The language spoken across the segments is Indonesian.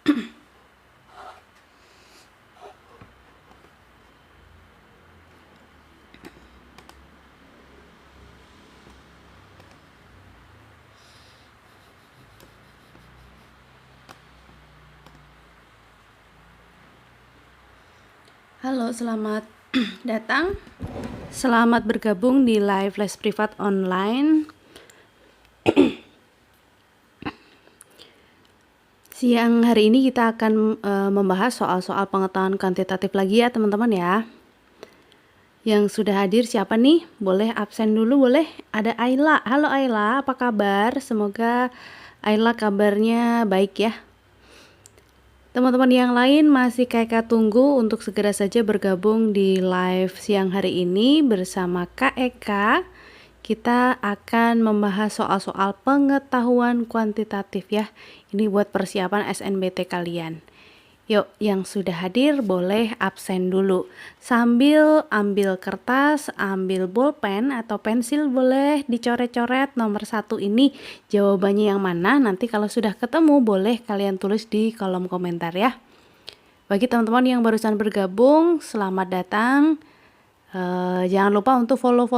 Halo, selamat datang. Selamat bergabung di live les privat online. Siang hari ini kita akan membahas soal-soal pengetahuan kuantitatif lagi ya teman-teman ya. Yang sudah hadir siapa nih? Boleh absen dulu boleh? Ada Ayla. Halo Ayla, apa kabar? Semoga Ayla kabarnya baik ya. Teman-teman yang lain masih Kak tunggu untuk segera saja bergabung di live siang hari ini bersama Kak Eka. Kita akan membahas soal-soal pengetahuan kuantitatif ya. Ini buat persiapan SNBT kalian. Yuk, yang sudah hadir boleh absen dulu. Sambil ambil kertas, ambil bolpen atau pensil boleh dicoret-coret nomor 1 ini jawabannya yang mana. Nanti kalau sudah ketemu boleh kalian tulis di kolom komentar ya. Bagi teman-teman yang barusan bergabung, selamat datang. Jangan lupa untuk follow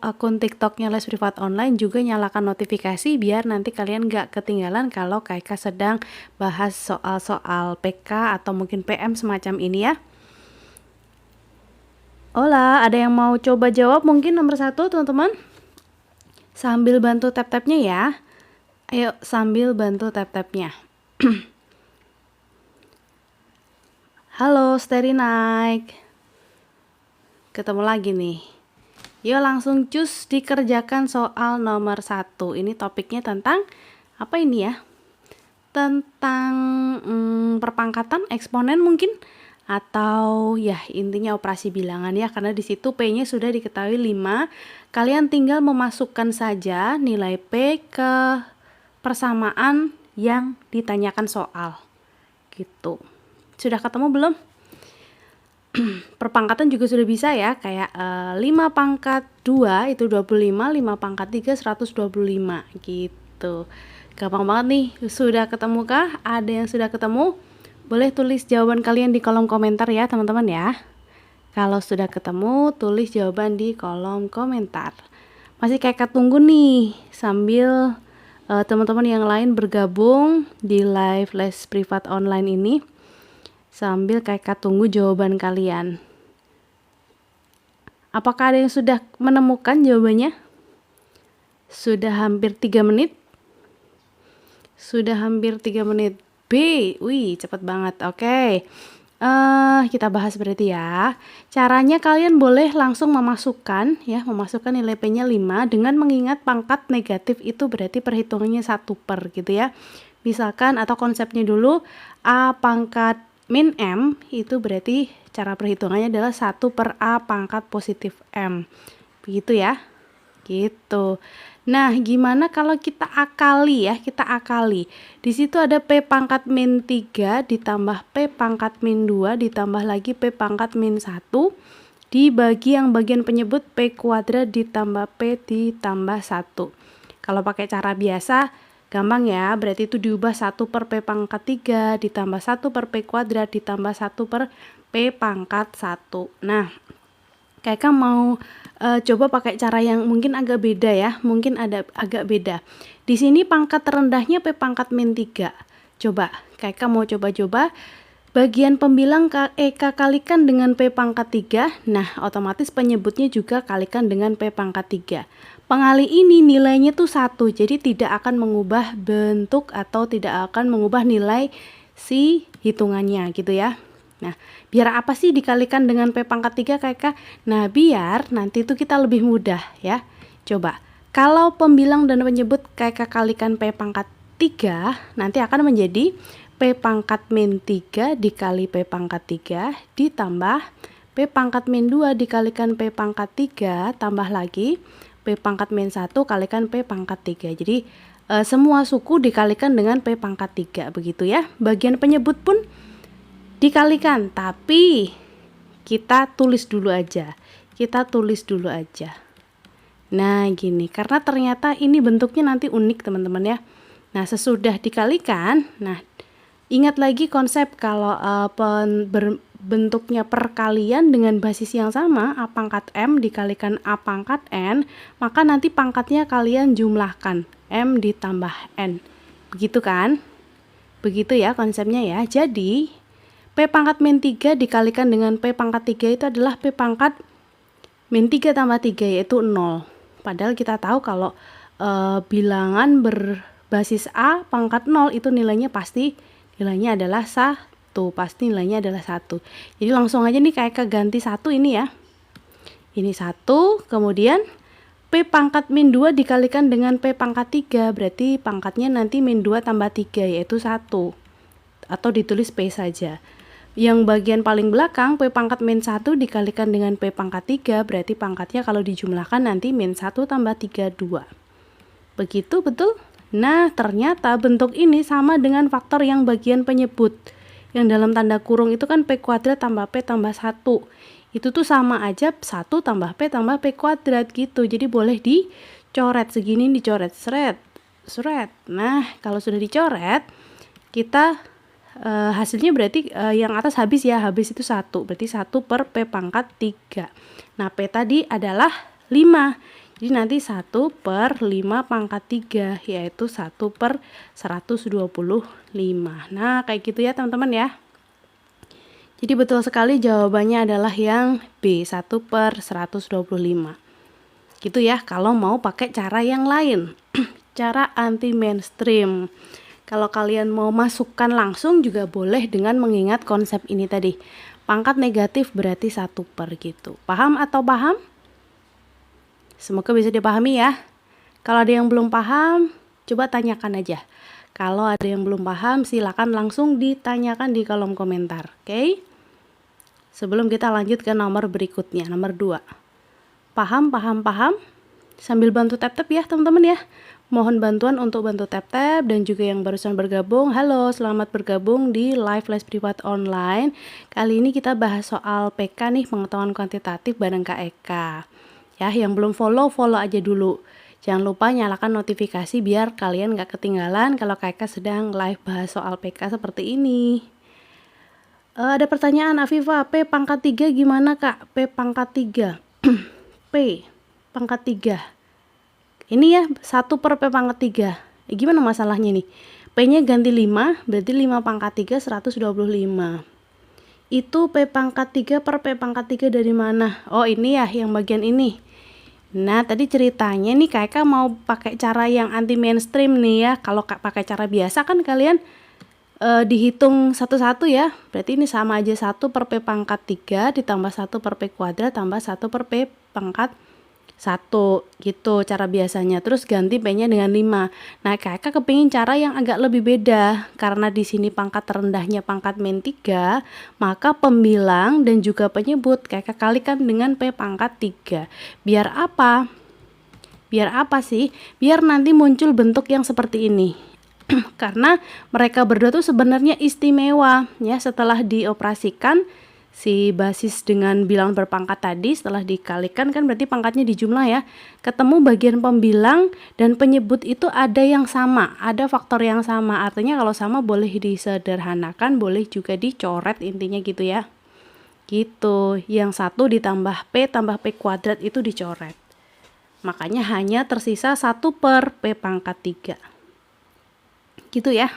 akun TikToknya Les Privat Online, juga nyalakan notifikasi biar nanti kalian gak ketinggalan kalau Kak sedang bahas soal-soal PK atau mungkin PM semacam ini ya. Hola, ada yang mau coba jawab mungkin nomor 1 teman-teman? Sambil bantu tap-tapnya ya. Ayo sambil bantu tap-tapnya. Halo Steri Naik. Ketemu lagi nih. Yuk langsung cus dikerjakan soal nomor 1. Ini topiknya tentang apa ini ya? Tentang perpangkatan eksponen mungkin, atau ya intinya operasi bilangan ya, karena di situ P-nya sudah diketahui 5. Kalian tinggal memasukkan saja nilai P ke persamaan yang ditanyakan soal. Gitu. Sudah ketemu belum? Perpangkatan juga sudah bisa ya, kayak 5 pangkat 2 itu 25, 5 pangkat 3 125 gitu. Gampang banget nih. Sudah ketemu kah? Ada yang sudah ketemu? Boleh tulis jawaban kalian di kolom komentar ya teman-teman ya. Kalau sudah ketemu, tulis jawaban di kolom komentar. Masih kayak tunggu nih sambil teman-teman yang lain bergabung di live les privat online ini. Sambil Kak tunggu jawaban kalian. Apakah ada yang sudah menemukan jawabannya? Sudah hampir 3 menit? Sudah hampir 3 menit. B, wih cepet banget. Oke. Kita bahas berarti ya. Caranya kalian boleh langsung memasukkan nilai P-nya 5 dengan mengingat pangkat negatif itu berarti perhitungannya 1 per gitu ya. Misalkan atau konsepnya dulu A pangkat min M itu berarti cara perhitungannya adalah 1 per A pangkat positif M. Begitu ya. Gitu. Nah, gimana kalau kita akali ya? Kita akali. Di situ ada P pangkat min 3 ditambah P pangkat min 2 ditambah lagi P pangkat min 1 dibagi yang bagian penyebut P kuadrat ditambah P ditambah 1. Kalau pakai cara biasa gampang ya, berarti itu diubah 1 per P pangkat 3 ditambah 1 per P kuadrat ditambah 1 per P pangkat 1. Nah, Kakak mau coba pakai cara yang mungkin agak beda ya, mungkin ada agak beda. Di sini pangkat terendahnya P pangkat min 3. Coba, Kakak mau coba-coba bagian pembilang Eka kalikan dengan P pangkat 3. Nah, otomatis penyebutnya juga kalikan dengan P pangkat 3. Pengali ini nilainya tuh 1, jadi tidak akan mengubah bentuk atau tidak akan mengubah nilai si hitungannya gitu ya. Nah, biar apa sih dikalikan dengan P pangkat 3 Kak? Nah, biar nanti itu kita lebih mudah ya. Coba, kalau pembilang dan penyebut Kak kalikan P pangkat 3, nanti akan menjadi P pangkat min 3 dikali P pangkat 3 ditambah P pangkat min 2 dikalikan P pangkat 3 tambah lagi P pangkat min 1 kalikan P pangkat 3. Jadi semua suku dikalikan dengan P pangkat 3 begitu ya. Bagian penyebut pun dikalikan, tapi kita tulis dulu aja. Nah gini, karena ternyata ini bentuknya nanti unik teman-teman ya. Nah sesudah dikalikan, nah Ingat lagi konsep kalau bentuknya perkalian dengan basis yang sama, A pangkat M dikalikan A pangkat N, maka nanti pangkatnya kalian jumlahkan, M ditambah N. Begitu kan? Begitu ya konsepnya ya. Jadi, P pangkat min 3 dikalikan dengan P pangkat 3 itu adalah P pangkat min 3 tambah 3, yaitu 0. Padahal kita tahu kalau bilangan berbasis A pangkat 0 itu nilainya adalah 1. Pasti nilainya adalah 1. Jadi langsung aja nih kayak ganti 1 ini ya. Ini 1, kemudian P pangkat min 2 dikalikan dengan P pangkat 3, berarti pangkatnya nanti min 2 tambah 3, yaitu 1. Atau ditulis P saja. Yang bagian paling belakang, P pangkat min 1 dikalikan dengan P pangkat 3, berarti pangkatnya kalau dijumlahkan nanti min 1 tambah 3, 2. Begitu, betul? Nah, ternyata bentuk ini sama dengan faktor yang bagian penyebut. Yang dalam tanda kurung itu kan P kuadrat tambah P tambah 1. Itu tuh sama aja 1 tambah P tambah P kuadrat gitu. Jadi boleh dicoret, segini dicoret, seret. Nah, kalau sudah dicoret, kita hasilnya berarti yang atas habis ya, habis itu 1. Berarti 1 per P pangkat 3. Nah, P tadi adalah 5. Jadi nanti 1 per 5 pangkat 3, yaitu 1 per 125. Nah, kayak gitu ya teman-teman ya. Jadi betul sekali jawabannya adalah yang B, 1 per 125. Gitu ya, kalau mau pakai cara yang lain. Cara anti mainstream. Kalau kalian mau masukkan langsung juga boleh dengan mengingat konsep ini tadi. Pangkat negatif berarti 1 per gitu. Paham atau paham? Semoga bisa dipahami ya. Kalau ada yang belum paham, coba tanyakan aja. Kalau ada yang belum paham, silakan langsung ditanyakan di kolom komentar. Oke? Sebelum kita lanjut ke nomor berikutnya, nomor 2. Paham? Sambil bantu tap-tap ya teman-teman ya. Mohon bantuan untuk bantu tap-tap dan juga yang barusan bergabung. Halo, selamat bergabung di live les privat online. Kali ini kita bahas soal PK nih, pengetahuan kuantitatif bareng Kak Eka. Ya, yang belum follow aja dulu. Jangan lupa nyalakan notifikasi biar kalian gak ketinggalan kalau Kak Eka sedang live bahas soal PK seperti ini. Ada pertanyaan Afifah, P pangkat 3 gimana Kak? P pangkat 3. P pangkat 3. Ini ya 1 per P pangkat 3. Gimana masalahnya nih? P-nya ganti 5, berarti 5 pangkat 3 125. Itu P pangkat 3 per P pangkat 3 dari mana? Oh ini ya yang bagian ini. Nah tadi ceritanya nih Kak Eka mau pakai cara yang anti mainstream nih ya. Kalau pakai cara biasa kan kalian dihitung satu-satu ya. Berarti ini sama aja 1 per P pangkat 3 ditambah 1 per P kuadrat tambah 1 per P pangkat 1 gitu cara biasanya. Terus ganti P-nya dengan 5. Nah, Kakak kepingin cara yang agak lebih beda. Karena di sini pangkat terendahnya pangkat min 3, maka pembilang dan juga penyebut Kakak kalikan dengan P pangkat 3. Biar apa? Biar apa sih? Biar nanti muncul bentuk yang seperti ini. Karena mereka berdua tuh sebenarnya istimewa ya, setelah dioperasikan si basis dengan bilangan berpangkat tadi setelah dikalikan kan berarti pangkatnya dijumlah ya, ketemu bagian pembilang dan penyebut itu ada yang sama, ada faktor yang sama. Artinya kalau sama boleh disederhanakan, boleh juga dicoret, intinya gitu ya. Gitu, yang 1 ditambah P tambah P kuadrat itu dicoret. Makanya hanya tersisa 1 per P pangkat 3. Gitu ya.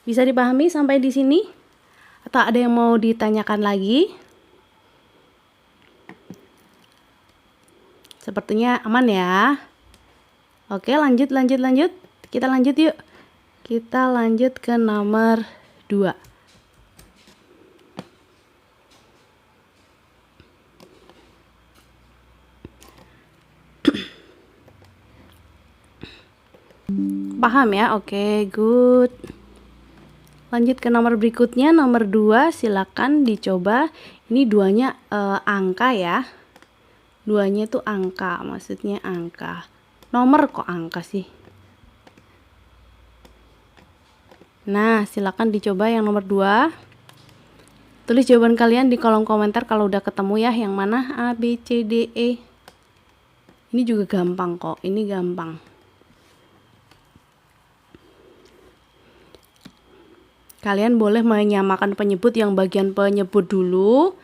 Bisa dipahami sampai di sini? Atau ada yang mau ditanyakan lagi? Sepertinya aman ya. Oke, lanjut. Kita lanjut yuk. Kita lanjut ke nomor 2. Paham ya? Oke, good. Lanjut ke nomor berikutnya, nomor 2, silakan dicoba. Ini duanya angka ya. Duanya itu angka, maksudnya angka. Nomor kok angka sih? Nah, silakan dicoba yang nomor 2. Tulis jawaban kalian di kolom komentar kalau udah ketemu ya, yang mana A, B, C, D, E. Ini juga gampang kok, ini gampang. Kalian boleh menyamakan penyebut yang bagian penyebut dulu,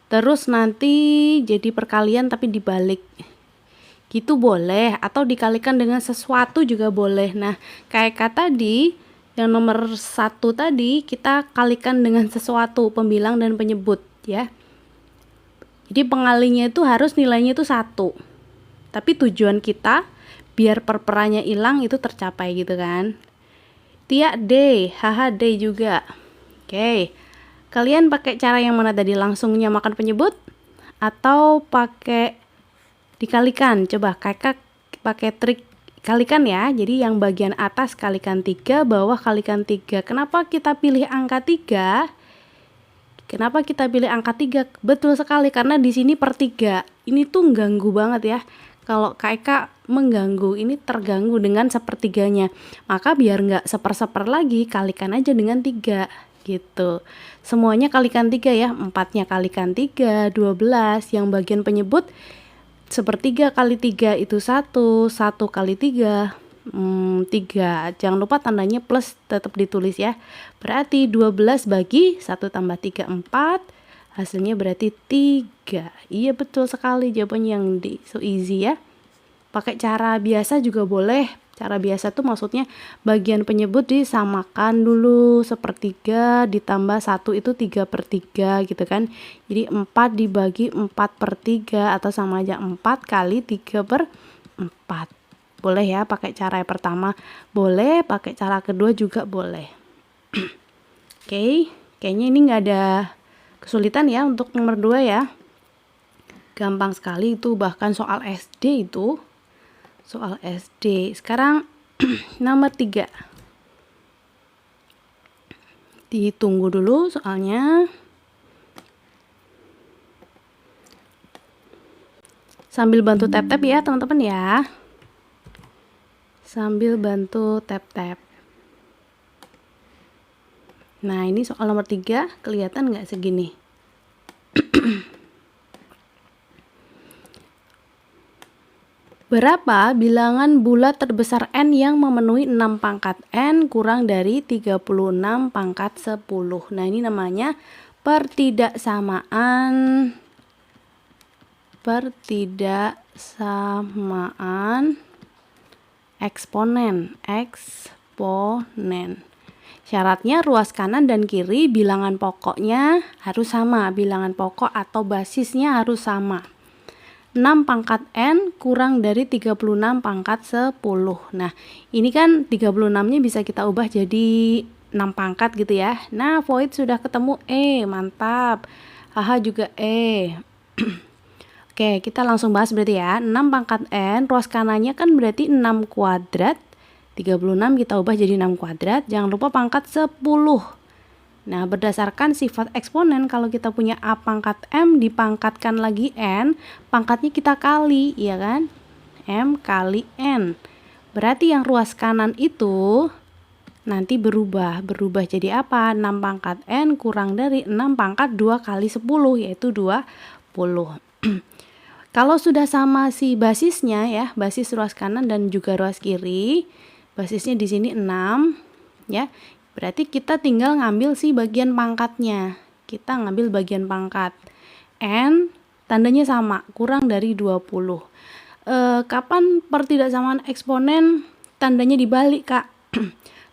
terus nanti jadi perkalian tapi dibalik. Gitu boleh, atau dikalikan dengan sesuatu juga boleh. Nah, kayak kata tadi, yang nomor 1 tadi, kita kalikan dengan sesuatu, pembilang dan penyebut, ya. Jadi pengalinya itu harus nilainya itu 1. Tapi tujuan kita, biar perperannya hilang itu tercapai gitu kan. Tia D, haha D juga. Oke, kalian pakai cara yang mana tadi? Langsung nyamakan penyebut? Atau pakai dikalikan? Coba kakak pakai trik kalikan ya. Jadi yang bagian atas kalikan 3, bawah kalikan 3. Kenapa kita pilih angka 3? Kenapa kita pilih angka 3? Betul sekali, karena di sini per 3. Ini tuh ganggu banget ya. Kalau KK mengganggu, ini terganggu dengan sepertiganya. Maka biar nggak seper-seper lagi, kalikan aja dengan 3 gitu. Semuanya kalikan 3 ya. 4-nya kalikan 3, 12. Yang bagian penyebut sepertiga kali 3 itu 1, 1 kali 3 3. Jangan lupa tandanya plus tetap ditulis ya. Berarti 12 bagi 1 tambah 3, 4. Hasilnya berarti 3. Iya betul sekali, jawabannya yang D. So easy ya. Pakai cara biasa juga boleh. Cara biasa tuh maksudnya bagian penyebut disamakan dulu, sepertiga ditambah 1 itu 3/3 gitu kan. Jadi 4 dibagi 4/3 atau sama aja 4 kali 3/4. Boleh ya pakai cara yang pertama, boleh pakai cara kedua juga boleh. Oke, kayaknya ini nggak ada kesulitan ya untuk nomor 2 ya. Gampang sekali itu, bahkan soal SD itu. Soal SD. Sekarang nomor 3. Ditunggu dulu soalnya. Sambil bantu tap-tap ya teman-teman ya. Sambil bantu tap-tap. Nah, ini soal nomor 3, kelihatan nggak segini? Berapa bilangan bulat terbesar N yang memenuhi 6 pangkat N kurang dari 36 pangkat 10? Nah, ini namanya pertidaksamaan eksponen. Syaratnya ruas kanan dan kiri bilangan pokoknya harus sama, bilangan pokok atau basisnya harus sama. 6 pangkat N kurang dari 36 pangkat 10. Nah, ini kan 36-nya bisa kita ubah jadi 6 pangkat gitu ya. Nah, void sudah ketemu E, mantap. Haha juga E. Oke, kita langsung bahas berarti ya. 6 pangkat N, ruas kanannya kan berarti 6 kuadrat. 36 kita ubah jadi 6 kuadrat. Jangan lupa pangkat 10. Nah, berdasarkan sifat eksponen, kalau kita punya A pangkat M dipangkatkan lagi N, pangkatnya kita kali, ya kan? M kali N. Berarti yang ruas kanan itu nanti berubah jadi apa? 6 pangkat N kurang dari 6 pangkat 2 kali 10, yaitu 20. Kalau sudah sama si basisnya ya, basis ruas kanan dan juga ruas kiri, basisnya di sini 6, ya. Berarti kita tinggal ngambil si bagian pangkatnya. Kita ngambil bagian pangkat. N tandanya sama, kurang dari 20. Kapan pertidaksamaan eksponen tandanya dibalik, Kak?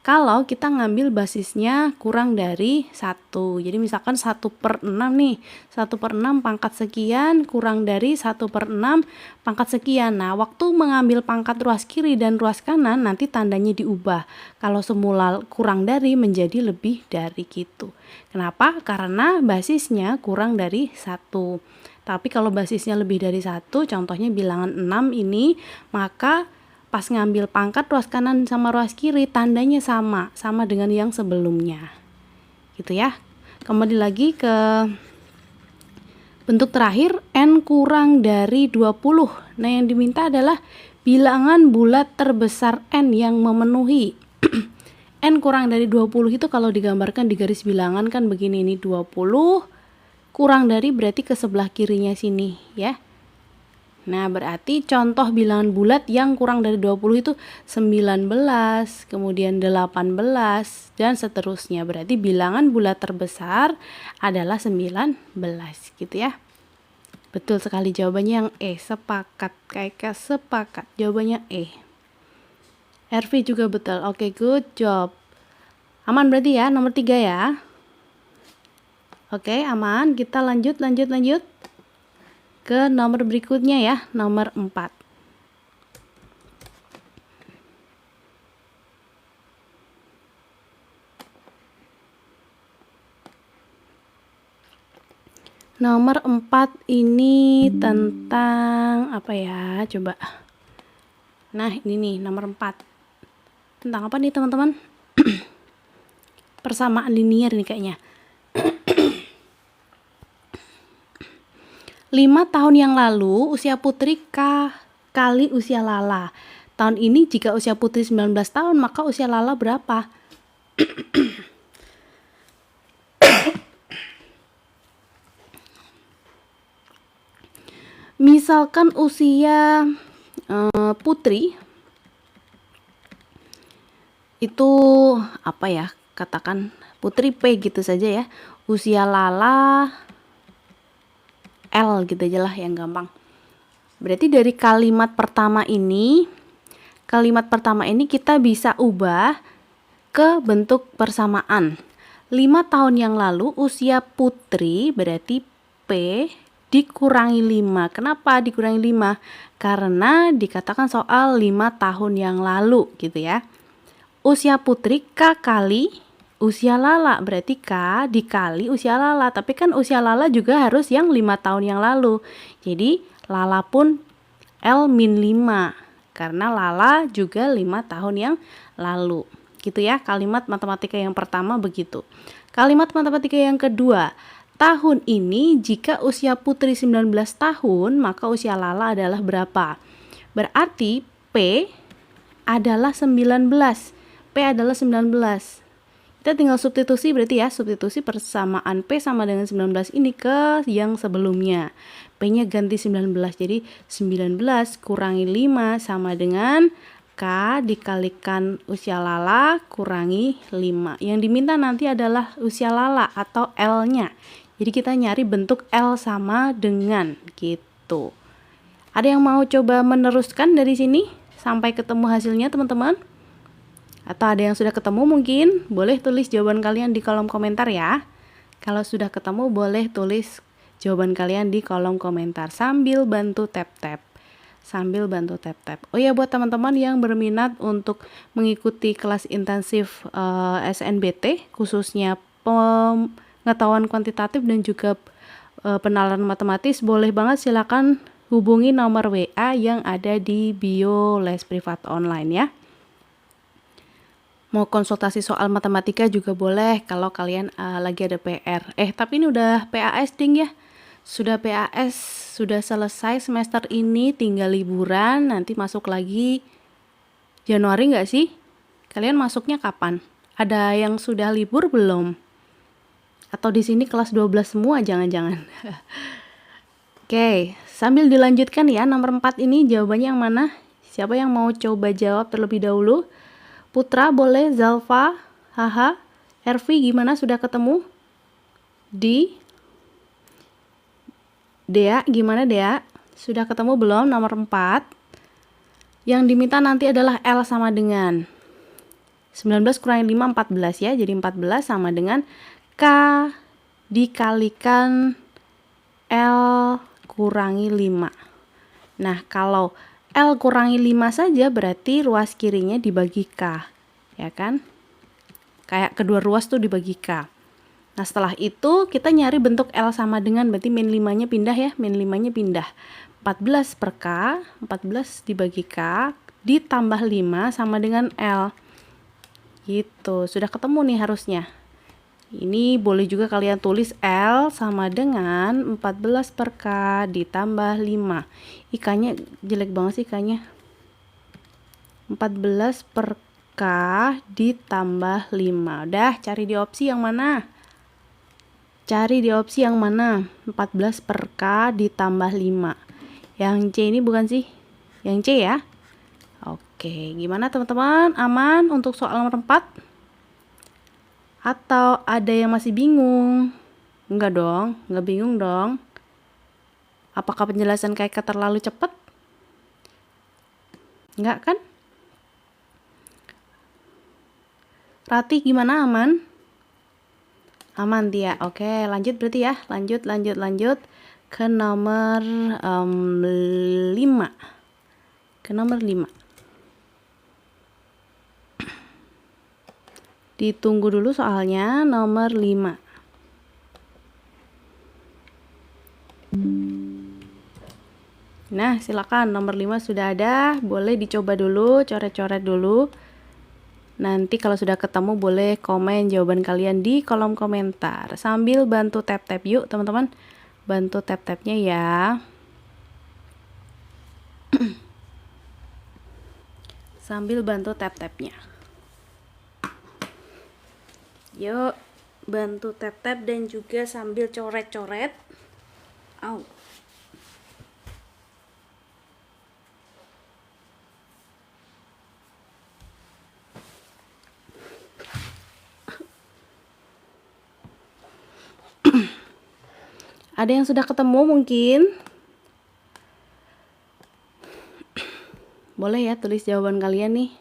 Kalau kita ngambil basisnya kurang dari 1. Jadi misalkan 1/6 nih. 1/6 pangkat sekian kurang dari 1/6 pangkat sekian. Nah, waktu mengambil pangkat ruas kiri dan ruas kanan nanti tandanya diubah. Kalau semula kurang dari menjadi lebih dari gitu. Kenapa? Karena basisnya kurang dari 1. Tapi kalau basisnya lebih dari 1, contohnya bilangan 6 ini, maka pas ngambil pangkat ruas kanan sama ruas kiri tandanya sama dengan yang sebelumnya. Gitu ya. Kembali lagi ke bentuk terakhir, N kurang dari 20. Nah, yang diminta adalah bilangan bulat terbesar N yang memenuhi. N kurang dari 20 itu kalau digambarkan di garis bilangan kan begini, ini 20 kurang dari berarti ke sebelah kirinya sini ya. Nah, berarti contoh bilangan bulat yang kurang dari 20 itu 19, kemudian 18, dan seterusnya. Berarti bilangan bulat terbesar adalah 19, gitu ya. Betul sekali jawabannya yang E, sepakat. Kayak sepakat, jawabannya E. RV juga betul. Oke, good job. Aman berarti ya, nomor 3 ya. Oke, aman. Kita lanjut ke nomor berikutnya ya, nomor 4. Nomor 4 ini tentang apa ya? Coba. Nah, ini nih nomor 4. Tentang apa nih, teman-teman? Persamaan linier nih kayaknya. 5 tahun yang lalu usia Putri kali usia Lala. Tahun ini jika usia Putri 19 tahun, maka usia Lala berapa? Misalkan usia Putri itu apa ya? Katakan Putri P gitu saja ya. Usia Lala L gitu aja lah yang gampang. Berarti dari kalimat pertama ini kita bisa ubah ke bentuk persamaan. 5 tahun yang lalu usia Putri berarti P dikurangi 5. Kenapa dikurangi 5? Karena dikatakan soal 5 tahun yang lalu gitu ya. Usia Putri K kali usia Lala, berarti K dikali usia Lala. Tapi kan usia Lala juga harus yang 5 tahun yang lalu. Jadi Lala pun L-5 karena Lala juga 5 tahun yang lalu. Gitu ya, kalimat matematika yang pertama begitu. Kalimat matematika yang kedua, tahun ini jika usia Putri 19 tahun, maka usia Lala adalah berapa? Berarti P adalah 19. P adalah 19. Kita tinggal substitusi berarti ya, substitusi persamaan P sama dengan 19 ini ke yang sebelumnya. P-nya ganti 19, jadi 19 kurangi 5 sama dengan K dikalikan usia Lala kurangi 5. Yang diminta nanti adalah usia Lala atau L-nya. Jadi kita nyari bentuk L sama dengan gitu. Ada yang mau coba meneruskan dari sini sampai ketemu hasilnya, teman-teman? Atau ada yang sudah ketemu mungkin boleh tulis jawaban kalian di kolom komentar ya. Kalau sudah ketemu boleh tulis jawaban kalian di kolom komentar sambil bantu tap-tap. Oh ya, buat teman-teman yang berminat untuk mengikuti kelas intensif SNBT khususnya pengetahuan kuantitatif dan juga penalaran matematis, boleh banget silakan hubungi nomor WA yang ada di bio les privat online ya. Mau konsultasi soal matematika juga boleh kalau kalian lagi ada PR. Tapi ini udah PAS ding ya. Sudah PAS, sudah selesai semester ini, tinggal liburan, nanti masuk lagi Januari nggak sih? Kalian masuknya kapan? Ada yang sudah libur belum? Atau di sini kelas 12 semua jangan-jangan? Oke, sambil dilanjutkan ya, nomor 4 ini jawabannya yang mana? Siapa yang mau coba jawab terlebih dahulu? Putra boleh, Zalfa, Haha, Ervi gimana, sudah ketemu? Dea gimana Dea? Sudah ketemu belum nomor 4? Yang diminta nanti adalah L sama dengan 19 kurangi 5, 14 ya. Jadi 14 sama dengan K dikalikan L kurangi 5. Nah, kalau L kurangi 5 saja berarti ruas kirinya dibagi K, ya kan? Kayak kedua ruas tuh dibagi K. Nah, setelah itu kita nyari bentuk L sama dengan, berarti min 5-nya pindah ya, min 5-nya pindah. 14 per K, 14 dibagi K, ditambah 5 sama dengan L. Gitu, sudah ketemu nih harusnya. Ini boleh juga kalian tulis L sama dengan 14 per K ditambah 5. Ikannya jelek banget sih ikannya. 14 per K ditambah 5. Udah, cari di opsi yang mana? 14 per K ditambah 5. Yang C ini bukan sih? Yang C ya? Oke, gimana teman-teman? Aman untuk soal nomor 4? Atau ada yang masih bingung? Enggak dong, enggak bingung dong. Apakah penjelasan Kaika terlalu cepat? Enggak kan? Rati gimana, aman? Aman Tia. Oke, lanjut berarti ya. Lanjut ke nomor 5. Ke nomor 5. Ditunggu dulu soalnya nomor 5. Nah, silakan nomor 5 sudah ada, boleh dicoba dulu, coret-coret dulu. Nanti kalau sudah ketemu boleh komen jawaban kalian di kolom komentar. Sambil bantu tap-tap yuk teman-teman. Bantu tap-tapnya ya. Sambil bantu tap-tapnya. Yuk, bantu tap-tap dan juga sambil coret-coret. Au. Ada yang sudah ketemu mungkin? Boleh ya tulis jawaban kalian nih.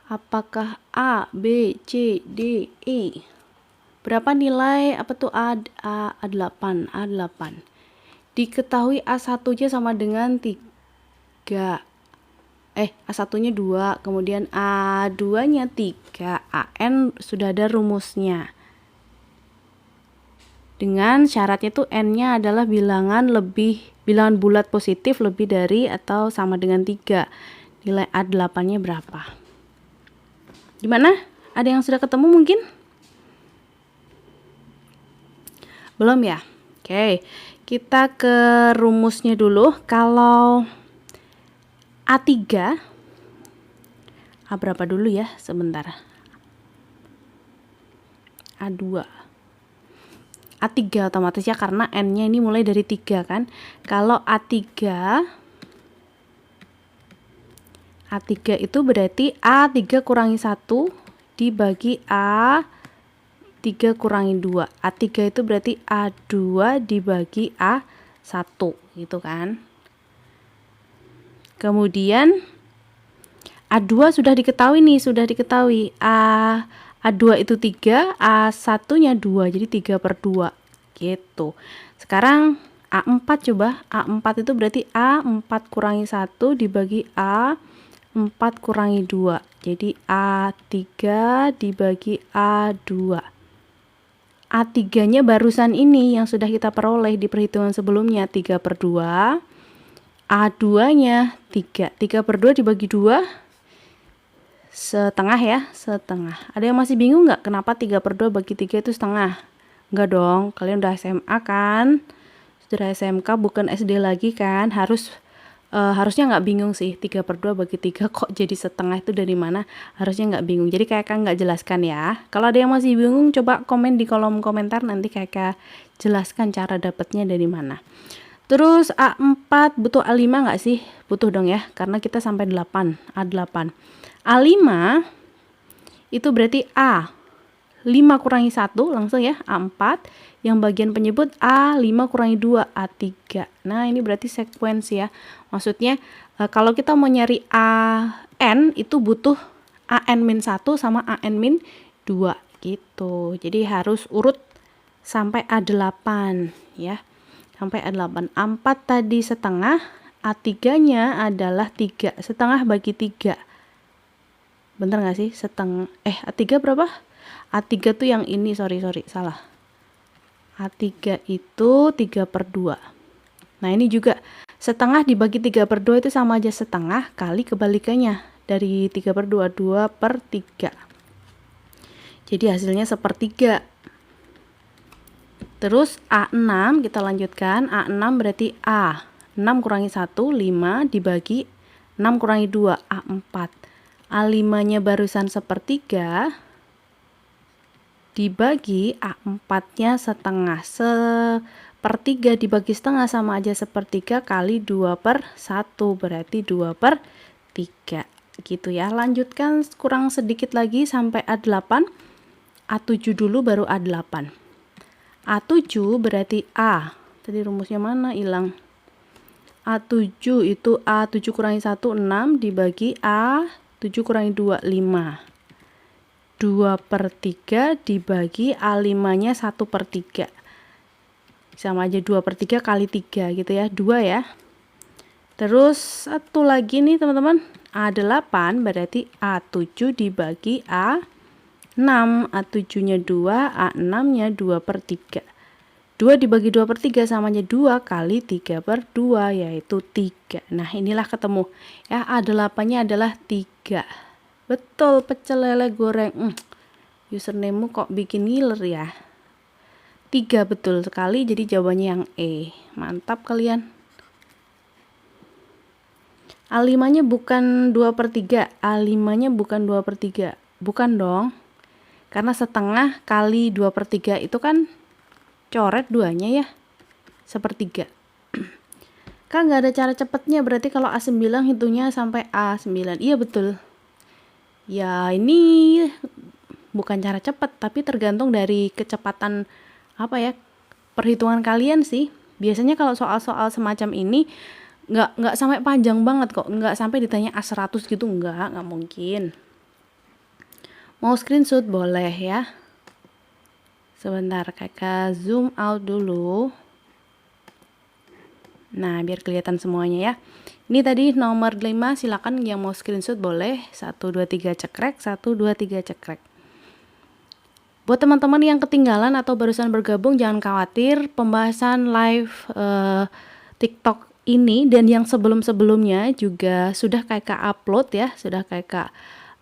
Apakah A, B, C, D, E? Berapa nilai apa tuh A8? A8. Diketahui A1-nya sama dengan 3. A1-nya 2, kemudian A2-nya 3. AN sudah ada rumusnya. Dengan syaratnya tuh N-nya adalah bilangan bulat positif lebih dari atau sama dengan 3. Nilai A8-nya berapa? Gimana? Ada yang sudah ketemu mungkin? Belum ya? Oke, kita ke rumusnya dulu. Kalau A3, A berapa dulu ya? Sebentar. A2. A3 otomatis ya, karena N-nya ini mulai dari 3 kan. Kalau A3 itu berarti A3 kurangi 1 dibagi A3 kurangi 2. A3 itu berarti A2 dibagi A1 gitu kan. Kemudian A2 sudah diketahui nih, A2 itu 3, A1-nya 2, jadi 3/2 gitu. Sekarang A4 coba, A4 itu berarti A4 kurangi 1 dibagi A4 kurangi 2, jadi A3 dibagi A2. A3-nya barusan ini yang sudah kita peroleh di perhitungan sebelumnya, 3/2. A2-nya 3, 3/2 dibagi 2, setengah ya, setengah. Ada yang masih bingung nggak kenapa 3/2 bagi 3 itu setengah? Enggak dong, kalian udah SMA kan? Sudah SMK bukan SD lagi kan? Harusnya nggak bingung sih, 3/2 bagi 3 kok jadi setengah itu dari mana? Harusnya nggak bingung. Jadi kakak nggak jelaskan ya. Kalau ada yang masih bingung coba komen di kolom komentar, nanti kakak jelaskan cara dapatnya dari mana. Terus A4 butuh A5 nggak sih? Butuh dong ya, karena kita sampai 8, A8. A5 itu berarti A5 kurangi 1 langsung ya, A4. Yang bagian penyebut A5 kurangi 2, A3. Nah ini berarti sekuensi ya. Maksudnya kalau kita mau nyari AN itu butuh AN-1 sama AN-2 gitu. Jadi harus urut sampai A8 ya. Sampai A8. A4 tadi setengah, A3-nya adalah 3. Setengah bagi 3. Bener gak sih? Setengah. A3 berapa? A3 tuh yang ini, sorry, salah. A3 itu 3/2. Nah ini juga setengah dibagi 3/2 itu sama aja setengah kali kebalikannya. Dari 3/2, 2/3. Jadi hasilnya 1/3. Terus A6 kita lanjutkan. A6 berarti A6 kurangi 1, 5 dibagi 6 kurangi 2, A4. A5-nya barusan 1/3 dibagi A4-nya setengah. per 3 dibagi setengah sama aja sepertiga kali 2/1, berarti 2/3 gitu ya. Lanjutkan kurang sedikit lagi sampai A8. A7 dulu baru A8. A7 berarti A. Tadi rumusnya mana? Hilang. A7 itu A7 kurangi 1, 6 dibagi A7 kurangi 2, 5. 2/3 dibagi A5-nya 1/3. Sama aja 2/3 kali 3 gitu ya, 2 ya. Terus satu lagi nih teman-teman, A8 berarti A7 dibagi A6. A7-nya 2, A6-nya 2/3. 2 dibagi 2/3 sama aja 2 kali 3/2, yaitu 3. Nah, inilah ketemu. Ya, A8-nya adalah 3. Betul, pecel lele goreng. Username-mu kok bikin ngiler ya. 3 betul sekali, jadi jawabannya yang E. Mantap kalian. A5-nya bukan 2/3. A5-nya bukan 2/3. Bukan dong. Karena setengah kali 2/3 itu kan coret duanya ya, 1/3. Kan nggak ada cara cepatnya, berarti kalau A9 hitungnya sampai A9. Iya betul. Ya ini bukan cara cepat, tapi tergantung dari kecepatan apa ya, perhitungan kalian sih. Biasanya kalau soal-soal semacam ini nggak sampai panjang banget kok, nggak sampai ditanya A100 gitu, nggak mungkin. Mau screenshot boleh ya. Sebentar, kakak zoom out dulu. Nah, biar kelihatan semuanya ya. Ini tadi nomor 5, silakan yang mau screenshot boleh. 1, 2, 3 cekrek, 1, 2, 3 cekrek. Buat teman-teman yang ketinggalan atau barusan bergabung, jangan khawatir. Pembahasan live TikTok ini dan yang sebelum-sebelumnya juga sudah kakak upload ya. Sudah kakak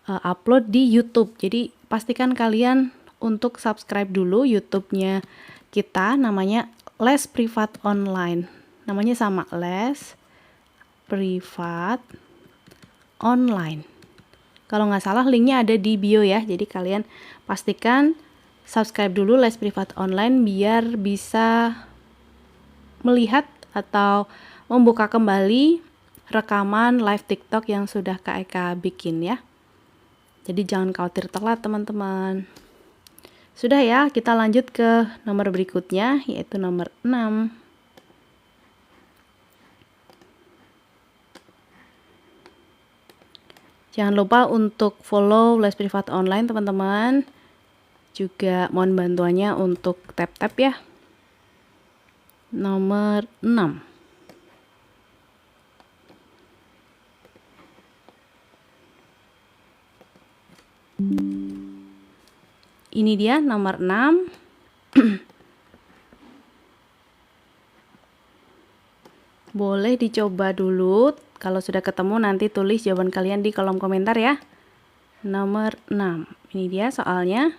upload di YouTube. Jadi pastikan kalian untuk subscribe dulu YouTube-nya kita, namanya Les Privat Online. Namanya sama, Les Privat Online. Kalau nggak salah linknya ada di bio ya. Jadi kalian pastikan subscribe dulu Les Privat Online biar bisa melihat atau membuka kembali rekaman live TikTok yang sudah Kak Eka bikin ya. Jadi jangan khawatir telat teman-teman. Sudah ya, kita lanjut ke nomor berikutnya, yaitu nomor 6. Jangan lupa untuk follow Les Privat Online teman-teman. Juga mohon bantuannya untuk tap-tap ya. Nomor 6. Ini dia nomor 6. Boleh dicoba dulu. Kalau sudah ketemu nanti tulis jawaban kalian di kolom komentar ya. Nomor 6. Ini dia soalnya.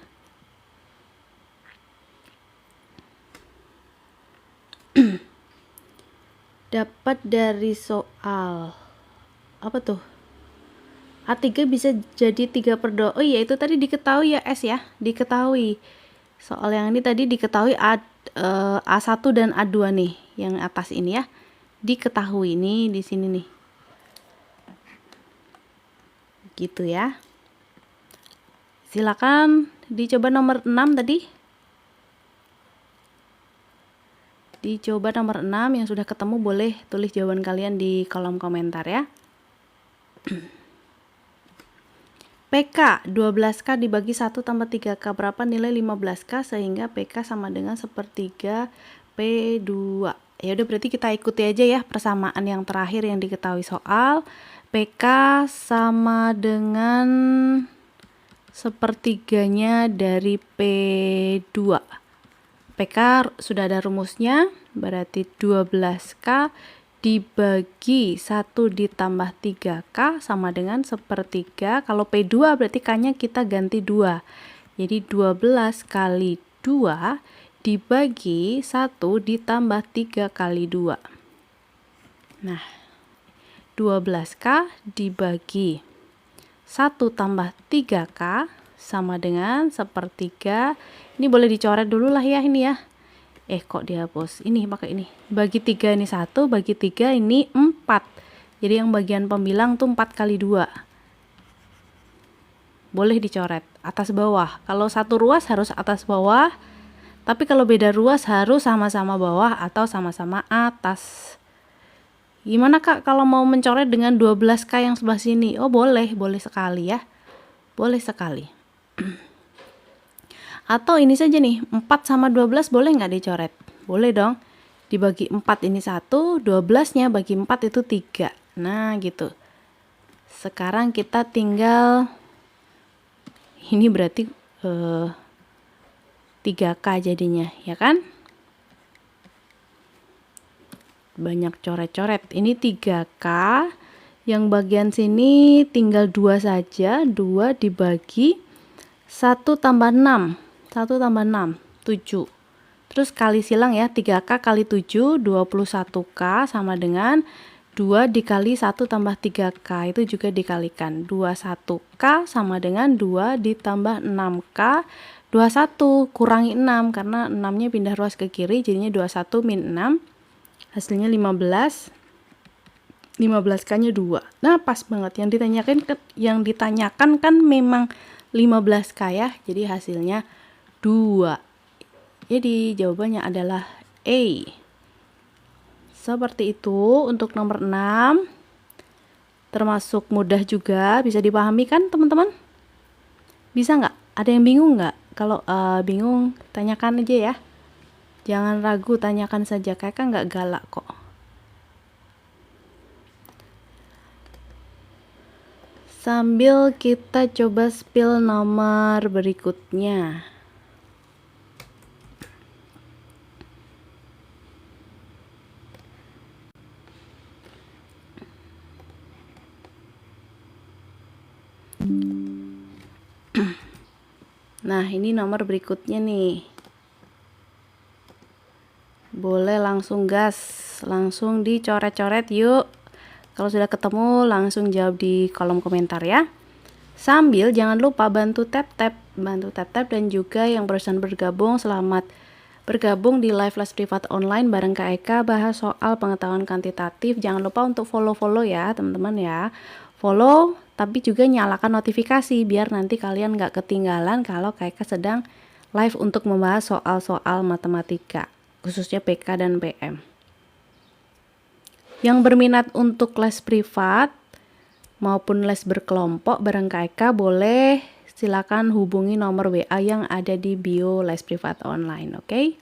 Dapat dari soal. Apa tuh? A3 bisa jadi 3/2. Oh iya, itu tadi diketahui ya S ya, diketahui. Soal yang ini tadi diketahui A1 dan A2 nih, yang atas ini ya. Diketahui nih di sini nih. Gitu ya. Silakan dicoba nomor 6 tadi. Dicoba nomor 6 yang sudah ketemu boleh tulis jawaban kalian di kolom komentar ya. PK 12K dibagi 1 tambah 3K berapa nilai 15K sehingga PK sama dengan 1/3 P2. Ya udah berarti kita ikuti aja ya persamaan yang terakhir yang diketahui soal. PK sama dengan 1/3-nya dari P2. PK sudah ada rumusnya, berarti 12K dibagi 1 ditambah 3K sama dengan 1/3. Kalau P2 berarti K-nya kita ganti 2. Jadi 12 kali 2 dibagi 1 ditambah 3 kali 2. Nah, 12K dibagi 1 tambah 3K sama dengan 1/3. Ini boleh dicoret dulu lah ya ini ya. Kok dihapus? Ini pakai ini. Bagi 3 ini 1, bagi 3 ini 4. Jadi yang bagian pembilang tuh 4 kali 2. Boleh dicoret atas bawah. Kalau satu ruas harus atas bawah. Tapi kalau beda ruas harus sama-sama bawah atau sama-sama atas. Gimana Kak kalau mau mencoret dengan 12K yang sebelah sini? Oh boleh sekali ya. Boleh sekali. Atau ini saja nih, 4 sama 12 boleh nggak dicoret? Boleh dong. Dibagi 4 ini 1, 12-nya bagi 4 itu 3. Nah gitu. Sekarang kita tinggal, ini berarti 3K jadinya, ya kan? Banyak coret-coret. Ini 3K. Yang bagian sini tinggal 2 saja. 2 dibagi 1 tambah 6. 1 tambah 6, 7. Terus kali silang ya, 3K kali 7, 21K sama dengan 2 dikali 1 tambah 3K, itu juga dikalikan. 21K sama dengan 2 ditambah 6K, 21 kurangi 6, karena 6-nya pindah ruas ke kiri, jadinya 21 min 6, hasilnya 15. 15K-nya 2. Nah, pas banget. Yang ditanyakan kan memang 15K ya. Jadi hasilnya 2. Jadi jawabannya adalah A. Seperti itu untuk nomor 6. Termasuk mudah juga, bisa dipahami kan teman-teman? Bisa nggak? Ada yang bingung nggak? Kalau bingung, tanyakan aja ya. Jangan ragu, tanyakan saja. Kakak nggak galak kok. Sambil kita coba spill nomor berikutnya. Nah, ini nomor berikutnya nih. Boleh langsung gas, langsung dicoret-coret yuk. Kalau sudah ketemu langsung jawab di kolom komentar ya. Sambil jangan lupa bantu tap-tap dan juga yang barusan bergabung, selamat bergabung di live les privat online bareng Kak Eka, bahas soal pengetahuan kuantitatif. Jangan lupa untuk follow ya teman-teman ya. Follow tapi juga nyalakan notifikasi biar nanti kalian nggak ketinggalan kalau Kak Eka sedang live untuk membahas soal-soal matematika, khususnya PK dan PM. Yang berminat untuk les privat maupun les berkelompok bareng Kak Eka, boleh silakan hubungi nomor WA yang ada di bio les privat online, oke?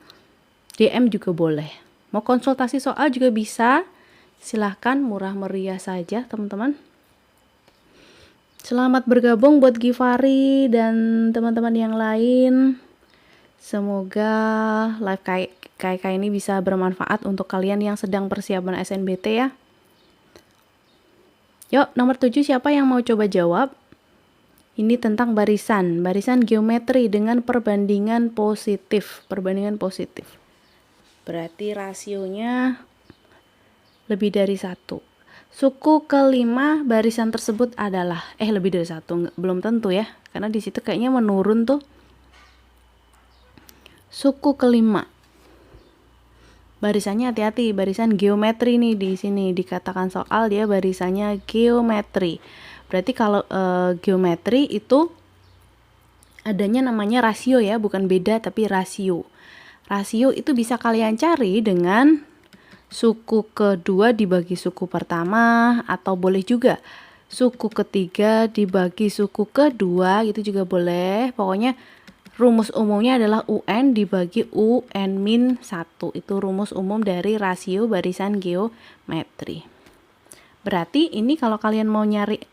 DM juga boleh. Mau konsultasi soal juga bisa. Silahkan, murah meriah saja teman-teman. Selamat bergabung buat Givari dan teman-teman yang lain. Semoga live Kak Eka ini bisa bermanfaat untuk kalian yang sedang persiapan SNBT ya. Yuk, nomor 7 siapa yang mau coba jawab? Ini tentang barisan geometri dengan perbandingan positif. Berarti rasionya lebih dari 1. Suku kelima barisan tersebut adalah lebih dari 1, belum tentu ya, karena di situ kayaknya menurun tuh. Suku kelima. Barisannya hati-hati, barisan geometri nih, di sini dikatakan soal dia barisannya geometri. Berarti kalau geometri itu adanya namanya rasio ya, bukan beda tapi rasio. Rasio itu bisa kalian cari dengan suku kedua dibagi suku pertama, atau boleh juga suku ketiga dibagi suku kedua, itu juga boleh. Pokoknya rumus umumnya adalah UN dibagi UN min 1. Itu rumus umum dari rasio barisan geometri. Berarti ini kalau kalian mau nyari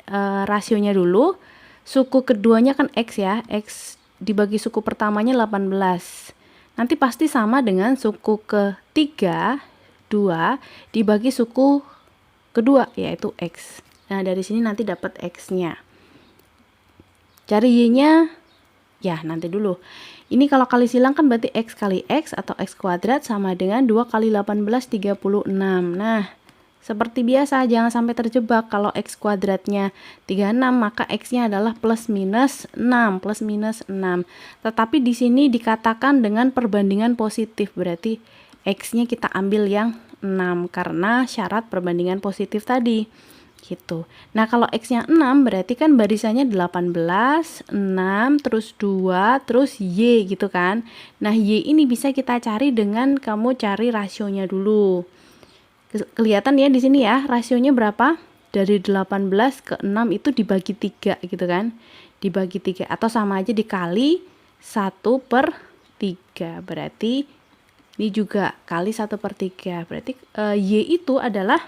rasionya dulu, suku keduanya kan X ya, X dibagi suku pertamanya 18. Nanti pasti sama dengan suku ketiga 2 dibagi suku kedua, yaitu X. Nah, dari sini nanti dapat X-nya. Cari Y-nya, ya nanti dulu. Ini kalau kali silang kan berarti X kali X atau X kuadrat sama dengan 2 kali 18, 36. Nah, Seperti biasa, jangan sampai terjebak. Kalau X kuadratnya 36, maka X-nya adalah plus minus 6. Plus minus 6. Tetapi di sini dikatakan dengan perbandingan positif. Berarti X-nya kita ambil yang 6. Karena syarat perbandingan positif tadi. Gitu. Nah, kalau X-nya 6, berarti kan barisannya 18, 6, terus 2, terus Y gitu kan. Nah, Y ini bisa kita cari dengan kamu cari rasionya dulu. Kelihatan ya di sini ya, rasionya berapa? Dari 18 ke 6 itu dibagi 3 gitu kan. Dibagi 3 atau sama aja dikali 1/3. Berarti ini juga kali 1/3. Berarti Y itu adalah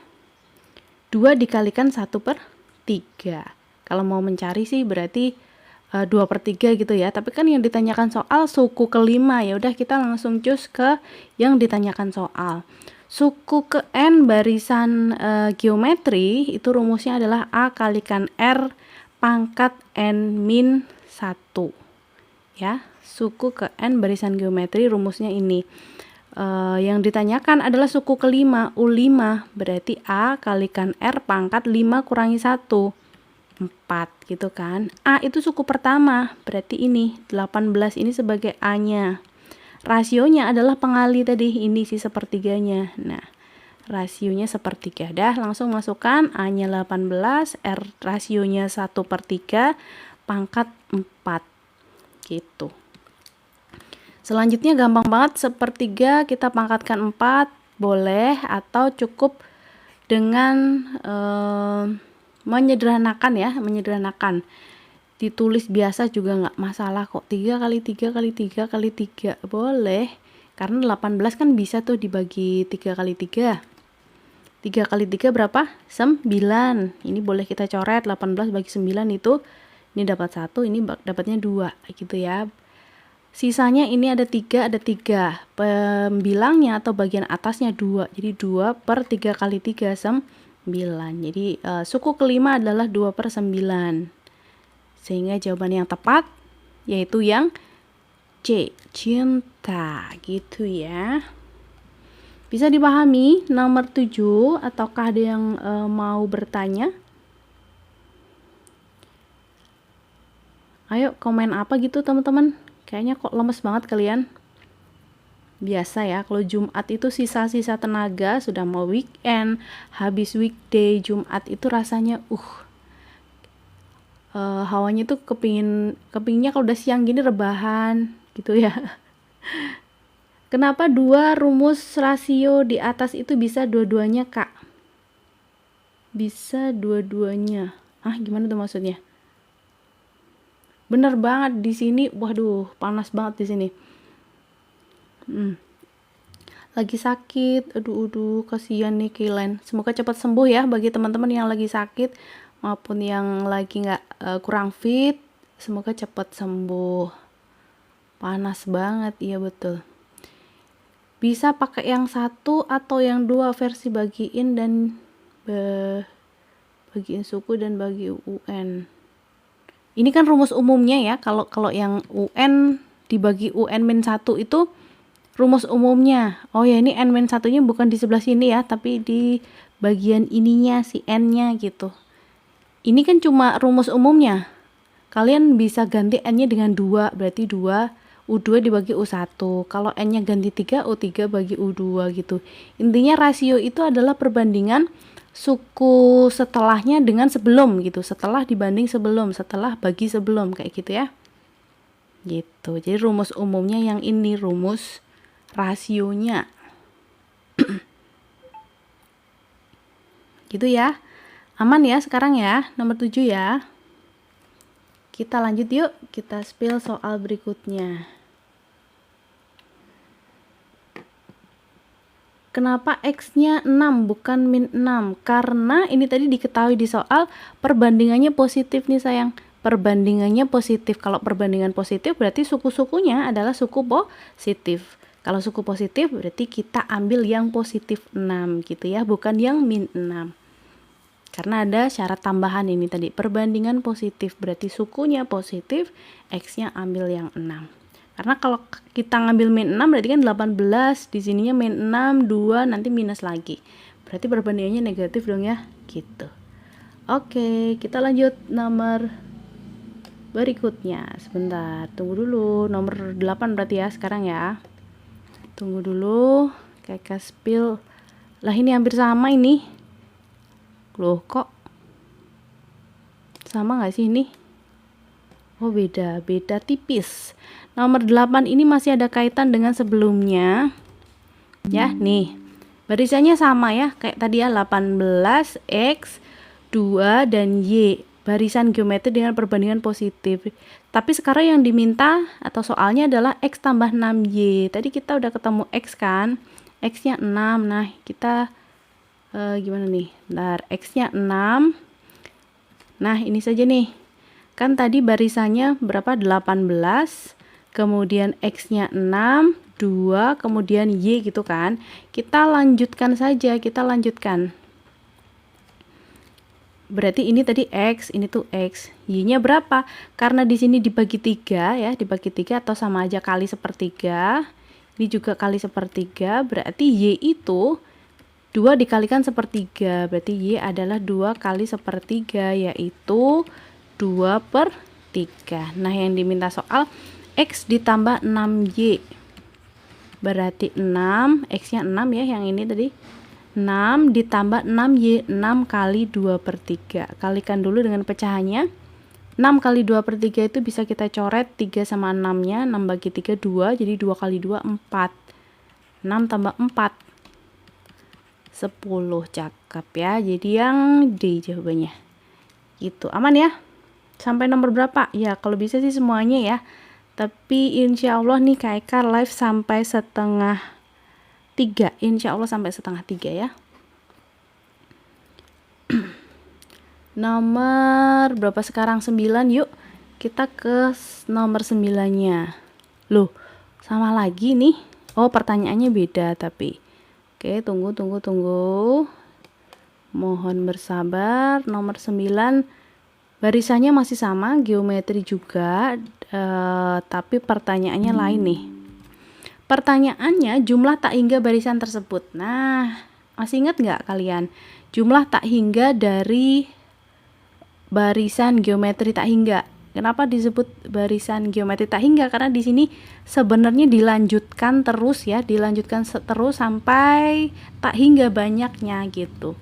2 dikalikan 1/3. Kalau mau mencari sih berarti 2/3 gitu ya. Tapi kan yang ditanyakan soal suku kelima, ya udah kita langsung cus ke yang ditanyakan soal. Suku ke N barisan geometri itu rumusnya adalah A kalikan R pangkat N min 1. Ya, suku ke N barisan geometri rumusnya ini. Yang ditanyakan adalah suku kelima, U5. Berarti A kalikan R pangkat 5 kurangi 1. 4 gitu kan. A itu suku pertama, berarti ini 18 ini sebagai A-nya. Rasionya adalah pengali tadi, ini sih sepertiganya. Nah, rasionya sepertiga. Dah, langsung masukkan A-nya 18, R rasionya 1/3, pangkat 4. Gitu. Selanjutnya gampang banget, sepertiga kita pangkatkan 4, boleh, atau cukup dengan menyederhanakan ya, menyederhanakan. Ditulis biasa juga nggak masalah kok. 3 kali 3 kali 3 kali 3 boleh, karena 18 kan bisa tuh dibagi 3 kali 3. 3 kali 3 berapa? 9. Ini boleh kita coret, 18 bagi 9 itu ini dapat 1, ini dapatnya 2 gitu ya. Sisanya ini ada 3, ada 3. Pembilangnya atau bagian atasnya 2. Jadi 2/3 kali 3 9. Jadi suku kelima adalah 2/9. Sehingga jawaban yang tepat yaitu yang C, cinta gitu ya. Bisa dipahami nomor 7 ataukah ada yang mau bertanya? Ayo komen apa gitu teman-teman. Kayaknya kok lemes banget kalian. Biasa ya, kalau Jumat itu sisa-sisa tenaga, sudah mau weekend, habis weekday, Jumat itu rasanya hawanya tuh kepinginnya kalau udah siang gini rebahan gitu ya. Kenapa 2 rumus rasio di atas itu bisa dua-duanya, Kak? Bisa dua-duanya. Gimana tuh maksudnya? Bener banget di sini. Waduh, panas banget di sini. Lagi sakit. Aduh, kasihan nih Kilen. Semoga cepat sembuh ya bagi teman-teman yang lagi sakit maupun yang lagi kurang fit, semoga cepat sembuh. Panas banget, iya betul. Bisa pakai yang 1 atau yang 2 versi bagiin dan bagiin suku dan bagi UN. Ini kan rumus umumnya ya. Kalau yang UN dibagi UN min 1 itu rumus umumnya. Oh ya, ini N-1-nya bukan di sebelah sini ya, tapi di bagian ininya si N-nya gitu. Ini kan cuma rumus umumnya. Kalian bisa ganti N-nya dengan 2, berarti 2, U2 dibagi U1. Kalau N-nya ganti 3, U3 bagi U2 gitu. Intinya rasio itu adalah perbandingan suku setelahnya dengan sebelum gitu. Setelah dibanding sebelum, setelah bagi sebelum, kayak gitu ya. Gitu. Jadi rumus umumnya yang ini, rumus rasionya. Gitu ya. Aman ya sekarang ya, nomor 7 ya. Kita lanjut yuk, kita spill soal berikutnya. Kenapa X-nya 6 bukan min 6? Karena ini tadi diketahui di soal perbandingannya positif nih sayang. Perbandingannya positif. Kalau perbandingan positif berarti suku-sukunya adalah suku positif. Kalau suku positif berarti kita ambil yang positif 6 gitu ya, bukan yang min 6. Karena ada syarat tambahan ini tadi, perbandingan positif, berarti sukunya positif, X-nya ambil yang 6. Karena kalau kita ngambil min 6 berarti kan 18, di sininya min 6, 2, nanti minus lagi. Berarti perbandingannya negatif dong ya, gitu. Oke, kita lanjut nomor berikutnya. Sebentar, tunggu dulu. Nomor 8 berarti ya sekarang ya. Tunggu dulu. Kayak spill. Lah ini hampir sama ini. Loh kok sama nggak sih ini? Oh beda tipis. Nomor 8 ini masih ada kaitan dengan sebelumnya. Ya, nih. Barisannya sama ya, kayak tadi ya, 18, X, 2, dan Y. Barisan geometri dengan perbandingan positif. Tapi sekarang yang diminta atau soalnya adalah X tambah 6Y. Tadi kita udah ketemu X kan? X-nya 6. Nah, kita gimana nih? Bentar, X-nya 6. Nah, ini saja nih. Kan tadi barisannya berapa? 18. Kemudian X-nya 6. 2, kemudian Y gitu kan. Kita lanjutkan saja, kita lanjutkan. Berarti ini tadi X, ini tuh X. Y-nya berapa? Karena di sini dibagi 3 ya, dibagi 3 atau sama aja kali sepertiga. Ini juga kali sepertiga, berarti Y itu 2 dikalikan sepertiga. Berarti Y adalah 2 kali sepertiga, yaitu 2/3. Nah, yang diminta soal X ditambah 6Y. Berarti 6, X-nya 6 ya, yang ini tadi. 6 ditambah 6Y, 6 kali 2/3. Kalikan dulu dengan pecahannya. 6 kali 2/3 itu bisa kita coret 3 sama 6-nya. 6 bagi 3, 2. Jadi 2 kali 2, 4. 6 tambah 4. 10. Cakep ya. Jadi yang D jawabannya. Gitu. Aman ya? Sampai nomor berapa? Ya, kalau bisa sih semuanya ya. Tapi insya Allah nih Kak Eka live sampai setengah 3. Insya Allah sampai setengah 3 ya. Nomor berapa sekarang? 9. Yuk kita ke nomor 9-nya. Loh, sama lagi nih. Oh, pertanyaannya beda tapi. Oke, tunggu. Mohon bersabar. Nomor 9 barisannya masih sama, geometri juga, tapi pertanyaannya lain nih. Pertanyaannya jumlah tak hingga barisan tersebut. Nah, masih ingat nggak kalian? Jumlah tak hingga dari barisan geometri tak hingga. Kenapa disebut barisan geometri tak hingga? Karena di sini sebenarnya dilanjutkan terus ya, dilanjutkan terus sampai tak hingga banyaknya gitu.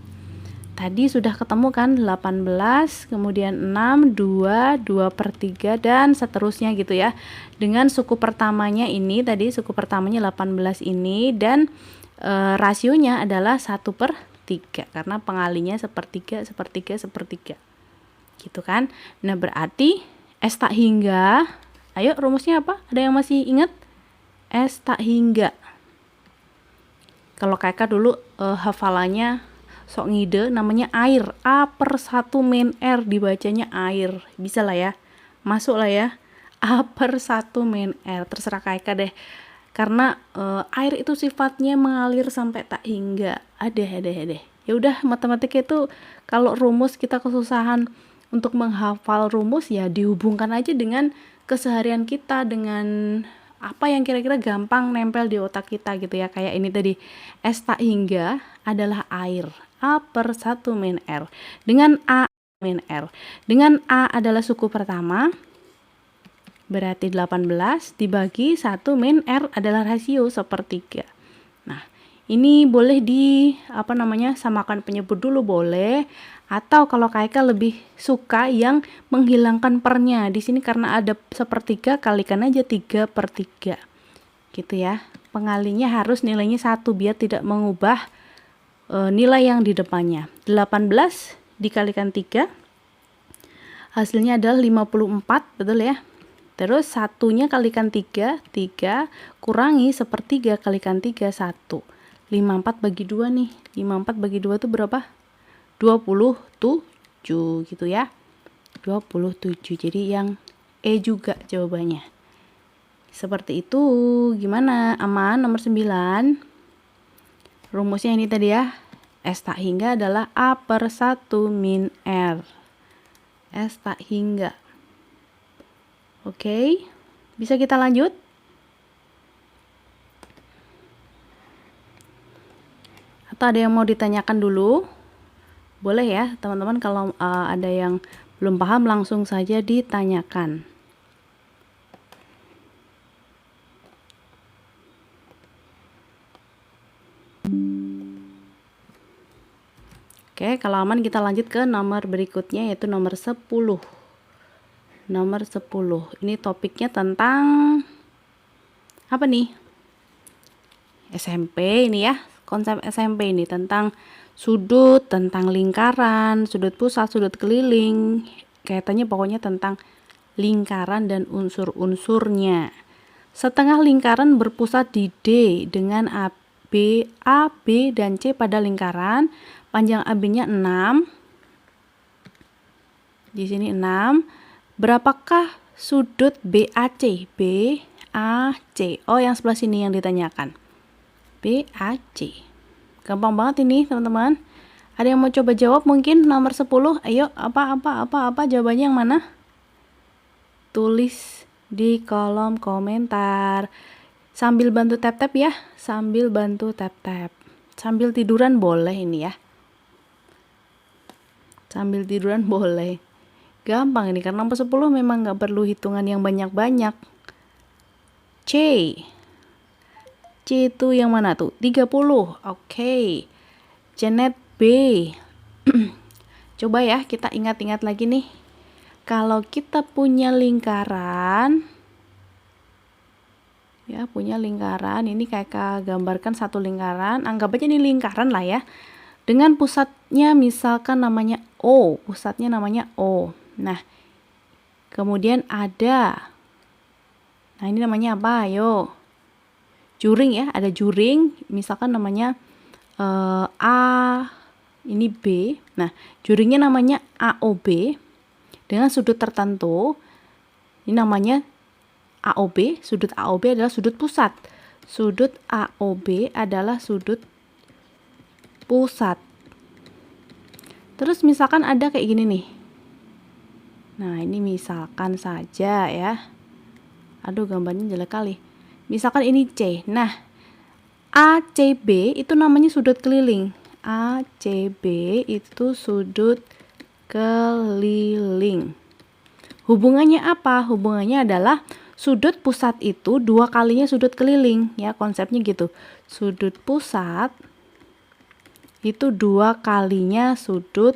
Tadi sudah ketemu kan 18, kemudian 6, 2, 2/3 dan seterusnya gitu ya. Dengan suku pertamanya ini tadi suku pertamanya 18 ini dan rasionya adalah 1/3 karena pengalinya sepertiga. Gitu kan. Nah, berarti S tak hingga. Ayo rumusnya apa? Ada yang masih ingat? S tak hingga. Kalau kakak dulu hafalannya sok ngide, namanya air. A/1 min R, dibacanya air. Bisa lah ya, masuk lah ya. A/1 min R, terserah kakak deh. Karena air itu sifatnya mengalir sampai tak hingga. Ada. Ya udah, matematika itu kalau rumus kita kesusahan untuk menghafal rumus ya dihubungkan aja dengan keseharian kita, dengan apa yang kira-kira gampang nempel di otak kita gitu ya. Kayak ini tadi, S tak hingga adalah air. A/1 min R. Dengan A min R. Dengan A adalah suku pertama, berarti 18 dibagi 1 min R adalah rasio sepertiga. Nah, ini boleh samakan penyebut dulu boleh, atau kalau kakak lebih suka yang menghilangkan pernya. Di sini karena ada sepertiga, kalikan aja 3/3. Gitu ya. Pengalinya harus nilainya 1 biar tidak mengubah nilai yang di depannya. 18 dikalikan 3 hasilnya adalah 54, betul ya. Terus satunya kalikan 3 kurangi sepertiga kalikan 3, 1. 54 bagi 2 nih. 54 bagi 2 itu berapa? 27 gitu ya. 27. Jadi yang E juga jawabannya. Seperti itu. Gimana? Aman nomor 9? Rumusnya ini tadi ya. S tak hingga adalah A/1 min R. S tak hingga. Oke. Bisa kita lanjut? Atau ada yang mau ditanyakan dulu? Boleh ya, teman-teman, kalau ada yang belum paham langsung saja ditanyakan. Oke, kalau aman kita lanjut ke nomor berikutnya, yaitu nomor 10. Nomor 10. Ini topiknya tentang apa nih? SMP ini ya. Konsep SMP ini tentang sudut, tentang lingkaran, sudut pusat, sudut keliling. Kaitannya pokoknya tentang lingkaran dan unsur-unsurnya. Setengah lingkaran berpusat di D dengan A, B, dan C pada lingkaran. Panjang AB-nya 6. Di sini 6. Berapakah sudut BAC? BAC. Oh, yang sebelah sini yang ditanyakan. BAC. Gampang banget ini, teman-teman. Ada yang mau coba jawab mungkin nomor 10? Ayo, apa jawabannya yang mana? Tulis di kolom komentar. Sambil bantu tap-tap ya. Sambil bantu tap-tap. Sambil tiduran boleh ini ya. Sambil tiduran boleh. Gampang ini karena nomor 10 memang nggak perlu hitungan yang banyak-banyak. C. C itu yang mana tuh? 30. Oke. Janet B. Coba ya kita ingat-ingat lagi nih. Kalau kita punya lingkaran, ya punya lingkaran, ini kayak gambarkan satu lingkaran, anggap aja ini lingkaran lah ya. Dengan pusatnya misalkan namanya O, pusatnya namanya O. Nah, kemudian ada, nah ini namanya apa? Ayo, juring ya, ada juring, misalkan namanya A, ini B. Nah, juringnya namanya AOB dengan sudut tertentu. Ini namanya AOB, sudut AOB adalah sudut pusat. Sudut AOB adalah sudut pusat. Terus misalkan ada kayak gini nih. Nah, ini misalkan saja ya. Aduh, gambarnya jelek kali. Misalkan ini C. Nah, ACB itu namanya sudut keliling. ACB itu sudut keliling. Hubungannya apa? Hubungannya adalah sudut pusat itu 2 kalinya sudut keliling. Ya, konsepnya gitu. Sudut pusat itu 2 kalinya sudut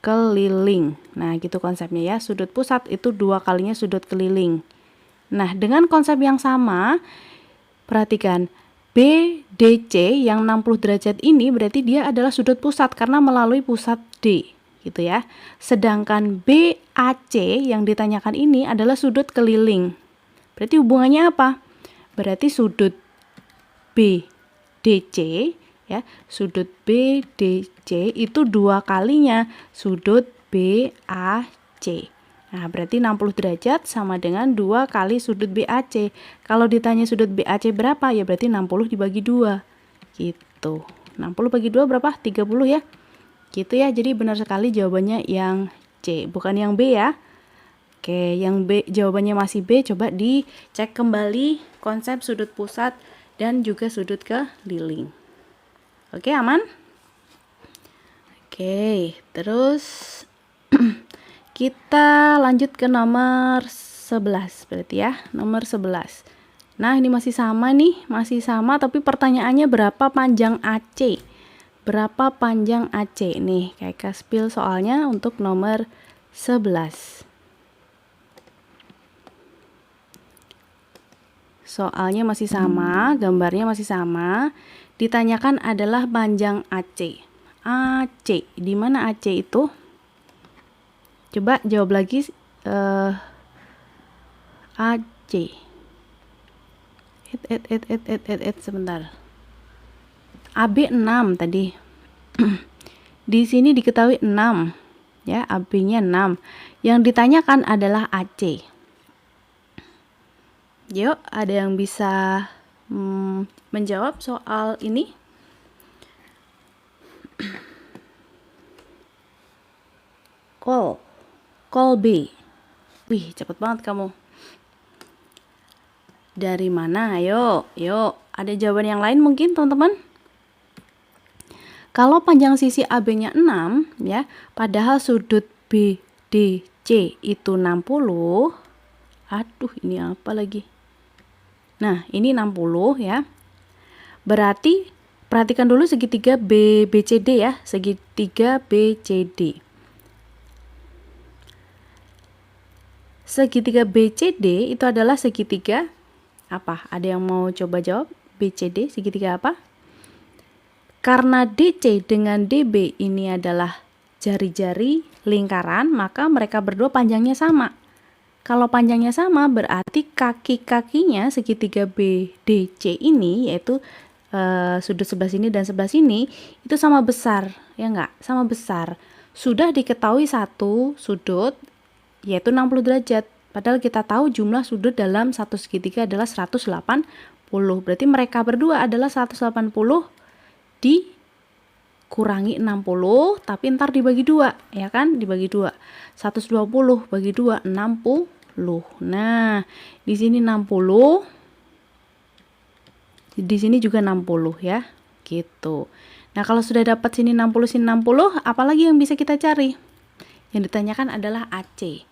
keliling. Nah, gitu konsepnya ya. Sudut pusat itu 2 kalinya sudut keliling. Nah, dengan konsep yang sama, perhatikan BDC yang 60 derajat ini berarti dia adalah sudut pusat karena melalui pusat D, gitu ya. Sedangkan BAC yang ditanyakan ini adalah sudut keliling. Berarti hubungannya apa? Berarti sudut BDC ya, sudut BDC itu 2 kalinya sudut BAC. Nah, berarti 60 derajat sama dengan 2 kali sudut BAC. Kalau ditanya sudut BAC berapa, ya berarti 60 dibagi 2. Gitu. 60 bagi 2 berapa? 30 ya. Gitu ya, jadi benar sekali jawabannya yang C, bukan yang B ya. Oke, yang B jawabannya masih B. Coba dicek kembali konsep sudut pusat dan juga sudut keliling. Oke, aman? Oke, terus kita lanjut ke nomor 11 berarti ya, nomor 11. Nah, ini masih sama nih, masih sama tapi pertanyaannya berapa panjang AC? Berapa panjang AC nih? Kayak Kaspil soalnya untuk nomor 11. Soalnya masih sama, gambarnya masih sama. Ditanyakan adalah panjang AC. AC, di mana AC itu? Coba jawab lagi. AC. Sebentar. AB 6 tadi. Di sini diketahui 6. Ya, AB-nya 6. Yang ditanyakan adalah AC. Yuk, ada yang bisa menjawab soal ini? Call B. Wih, cepet banget kamu. Dari mana? Ayo, yuk. Ada jawaban yang lain mungkin, teman-teman? Kalau panjang sisi AB-nya 6 ya, padahal sudut BDC itu 60. Aduh, ini apa lagi? Nah, ini 60 ya. Berarti perhatikan dulu segitiga BCD ya, segitiga BCD. Segitiga BCD itu adalah segitiga apa? Ada yang mau coba jawab? BCD segitiga apa? Karena DC dengan DB ini adalah jari-jari lingkaran, maka mereka berdua panjangnya sama. Kalau panjangnya sama, berarti kaki-kakinya segitiga BDC ini, yaitu sudut sebelah sini dan sebelah sini, itu sama besar, ya enggak? Sama besar. Sudah diketahui satu sudut, yaitu 60 derajat. Padahal kita tahu jumlah sudut dalam satu segitiga adalah 180. Berarti mereka berdua adalah 180 dikurangi 60, tapi ntar dibagi 2, ya kan? Dibagi 2. 120 bagi 2, 60. Nah, di sini 60. Di sini juga 60 ya. Gitu. Nah, kalau sudah dapat sini 60, sini 60, apalagi yang bisa kita cari? Yang ditanyakan adalah AC.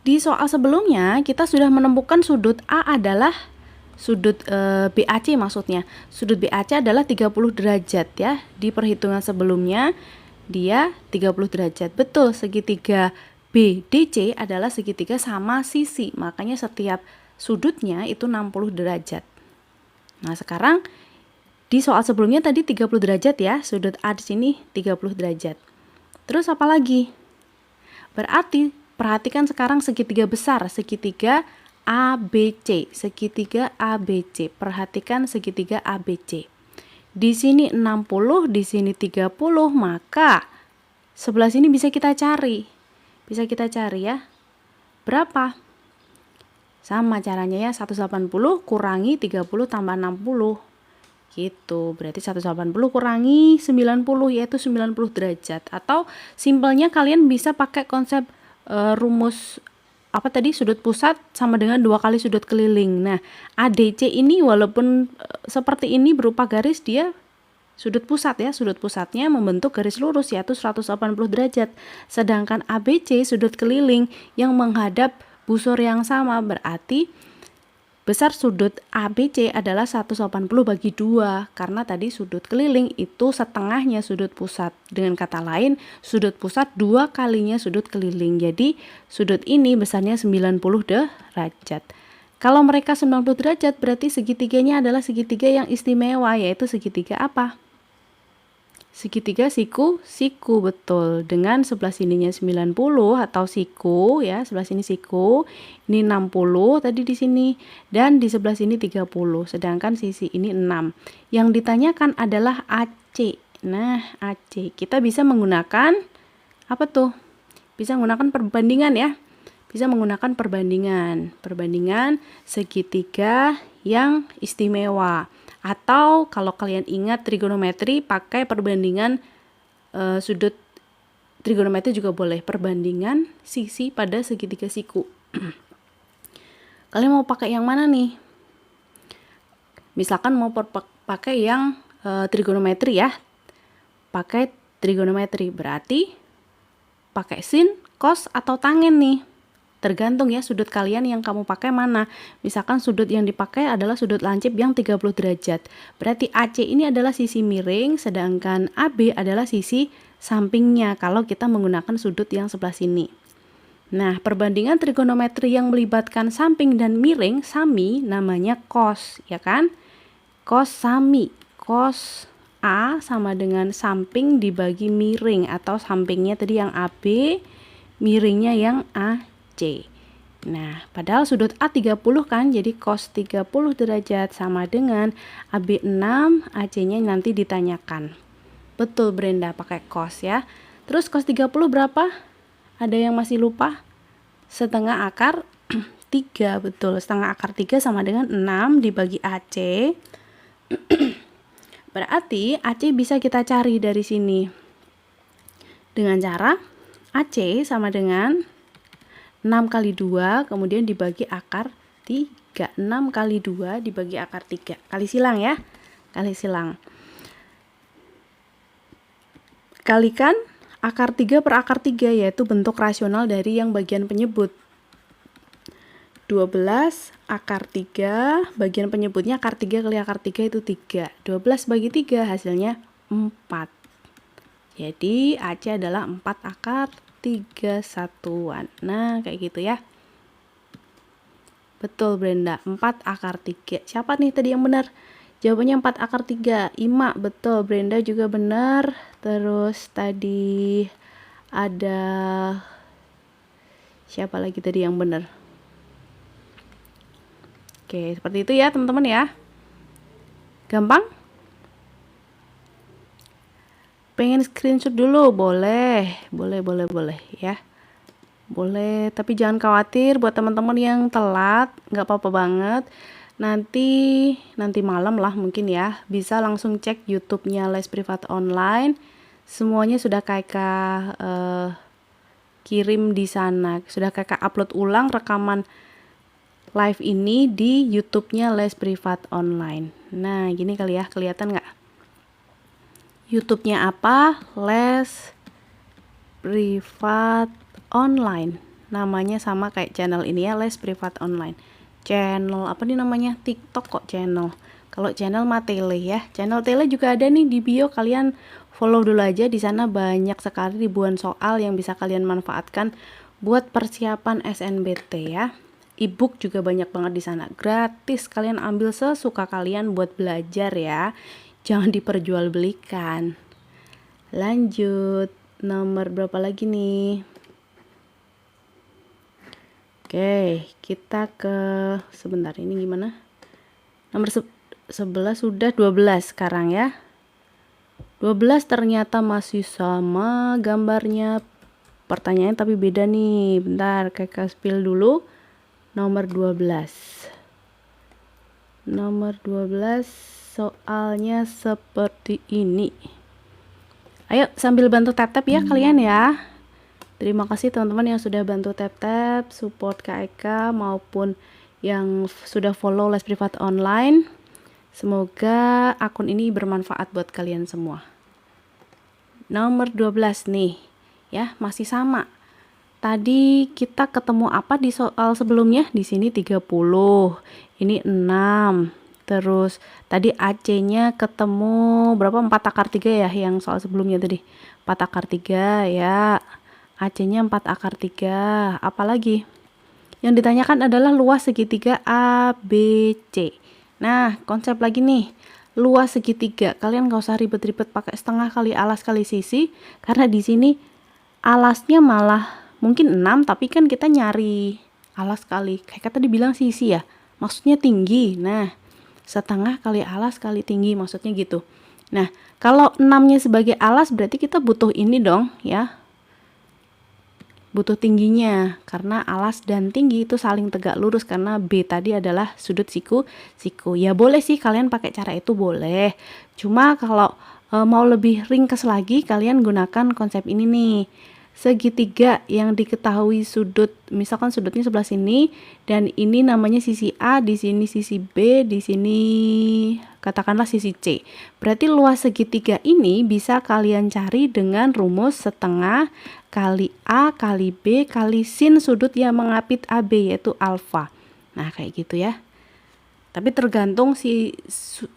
Di soal sebelumnya kita sudah menemukan sudut A adalah sudut BAC maksudnya. Sudut BAC adalah 30 derajat ya. Di perhitungan sebelumnya dia 30 derajat. Betul, segitiga BDC adalah segitiga sama sisi. Makanya setiap sudutnya itu 60 derajat. Nah, sekarang di soal sebelumnya tadi 30 derajat ya. Sudut A di sini 30 derajat. Terus apa lagi? Berarti perhatikan sekarang segitiga besar, segitiga ABC, segitiga ABC. Perhatikan segitiga ABC. Di sini 60, di sini 30, maka sebelah sini bisa kita cari. Bisa kita cari ya. Berapa? Sama caranya ya, 180 kurangi 30 tambah 60. Gitu, berarti 180 kurangi 90 yaitu 90 derajat. Atau simpelnya kalian bisa pakai konsep rumus apa tadi, sudut pusat sama dengan 2 kali sudut keliling. Nah, ADC ini walaupun seperti ini berupa garis, dia sudut pusat ya, sudut pusatnya membentuk garis lurus yaitu 180 derajat. Sedangkan ABC sudut keliling yang menghadap busur yang sama, berarti besar sudut ABC adalah 180 bagi 2, karena tadi sudut keliling itu setengahnya sudut pusat. Dengan kata lain, sudut pusat 2 kalinya sudut keliling. Jadi sudut ini besarnya 90 derajat. Kalau mereka 90 derajat, berarti segitiganya adalah segitiga yang istimewa, yaitu segitiga apa? Segitiga siku, betul. Dengan sebelah sininya 90 atau siku ya, sebelah sini siku. Ini 60 tadi di sini, dan di sebelah sini 30. Sedangkan sisi ini 6. Yang ditanyakan adalah AC. Nah, AC. Kita bisa menggunakan apa tuh? Bisa menggunakan perbandingan ya. Bisa menggunakan perbandingan. Perbandingan segitiga yang istimewa. Atau kalau kalian ingat trigonometri, pakai perbandingan sudut trigonometri juga boleh. Perbandingan sisi pada segitiga siku. Kalian mau pakai yang mana nih? Misalkan mau pakai yang trigonometri ya. Pakai trigonometri berarti pakai sin, cos, atau tangen nih. Tergantung ya sudut kalian yang kamu pakai mana. Misalkan sudut yang dipakai adalah sudut lancip yang 30 derajat. Berarti AC ini adalah sisi miring, sedangkan AB adalah sisi sampingnya kalau kita menggunakan sudut yang sebelah sini. Nah, perbandingan trigonometri yang melibatkan samping dan miring sami namanya cos, ya kan? Cos sami. Cos A sama dengan samping dibagi miring, atau sampingnya tadi yang AB, miringnya yang AC. Nah, padahal sudut A 30 kan, jadi cos 30 derajat sama dengan AB 6, AC-nya nanti ditanyakan. Betul Brenda, pakai cos ya. Terus cos 30 berapa? Ada yang masih lupa? Setengah akar 3, betul. Setengah akar 3 sama dengan 6 dibagi AC. Berarti AC bisa kita cari dari sini. Dengan cara AC sama dengan 6 kali 2, kemudian dibagi akar 3. 6 kali 2 dibagi akar 3. Kali silang ya. kali silang. Kalikan akar 3 per akar 3, yaitu bentuk rasional dari yang bagian penyebut. 12 akar 3, bagian penyebutnya akar 3 kali akar 3 itu 3. 12 bagi 3 hasilnya 4. Jadi AC adalah 4 akar 3 satuan. Nah, kayak gitu ya. Betul Brenda, 4 akar 3. Siapa nih tadi yang benar? Jawabannya 4 akar 3. Ima, betul. Brenda juga benar. Terus tadi ada siapa lagi tadi yang benar? Oke, seperti itu ya teman-teman ya. Gampang? Pengen screenshot dulu? Boleh ya. Boleh, tapi jangan khawatir buat teman-teman yang telat, nggak apa-apa banget. Nanti malam lah mungkin ya, bisa langsung cek YouTube-nya Les Privat Online. Semuanya sudah kakak kirim di sana, sudah kakak upload ulang rekaman live ini di YouTube-nya Les Privat Online. Nah, gini kali ya, kelihatan nggak? YouTube-nya apa? Les Privat Online. Namanya sama kayak channel ini ya, Les Privat Online. Channel apa nih namanya? TikTok kok channel. Kalau channel mah tele ya. Channel tele juga ada nih di bio, kalian follow dulu aja. Di sana banyak sekali ribuan soal yang bisa kalian manfaatkan buat persiapan SNBT ya. E-book juga banyak banget di sana, gratis, kalian ambil sesuka kalian buat belajar ya, jangan diperjualbelikan. Lanjut, nomor berapa lagi nih? Oke, kita ke sebentar, ini gimana? Nomor 11 sudah, 12 sekarang ya. 12 ternyata masih sama gambarnya, pertanyaannya tapi beda nih. Bentar, kakak spill dulu. Nomor 12. Nomor 12 soalnya seperti ini. Ayo sambil bantu tap-tap ya kalian ya. Terima kasih teman-teman yang sudah bantu tap-tap, support Kak Eka maupun yang sudah follow Les Privat Online. Semoga akun ini bermanfaat buat kalian semua. Nomor 12 nih. Ya, masih sama. Tadi kita ketemu apa di soal sebelumnya? Di sini 30. Ini 6. Terus tadi AC-nya ketemu berapa? 4 akar 3 ya yang soal sebelumnya tadi. 4 akar 3 ya. AC-nya 4 akar 3. Apalagi? Yang ditanyakan adalah luas segitiga ABC. Nah, konsep lagi nih. Luas segitiga. Kalian gak usah ribet-ribet pakai setengah kali alas kali sisi, karena di sini alasnya malah mungkin 6, tapi kan kita nyari alas kali, kayak tadi bilang sisi ya, maksudnya tinggi. Nah, setengah kali alas kali tinggi, maksudnya gitu. Nah, kalau 6-nya sebagai alas berarti kita butuh ini dong ya, butuh tingginya, karena alas dan tinggi itu saling tegak lurus, karena B tadi adalah sudut siku. Ya boleh sih kalian pakai cara itu, boleh. Cuma kalau mau lebih ringkas lagi, kalian gunakan konsep ini nih. Segitiga yang diketahui sudut, misalkan sudutnya sebelah sini dan ini namanya sisi A, di sini sisi B, di sini katakanlah sisi C. Berarti luas segitiga ini bisa kalian cari dengan rumus setengah kali A kali B kali sin sudut yang mengapit AB, yaitu alfa. Nah, kayak gitu ya. Tapi tergantung sisi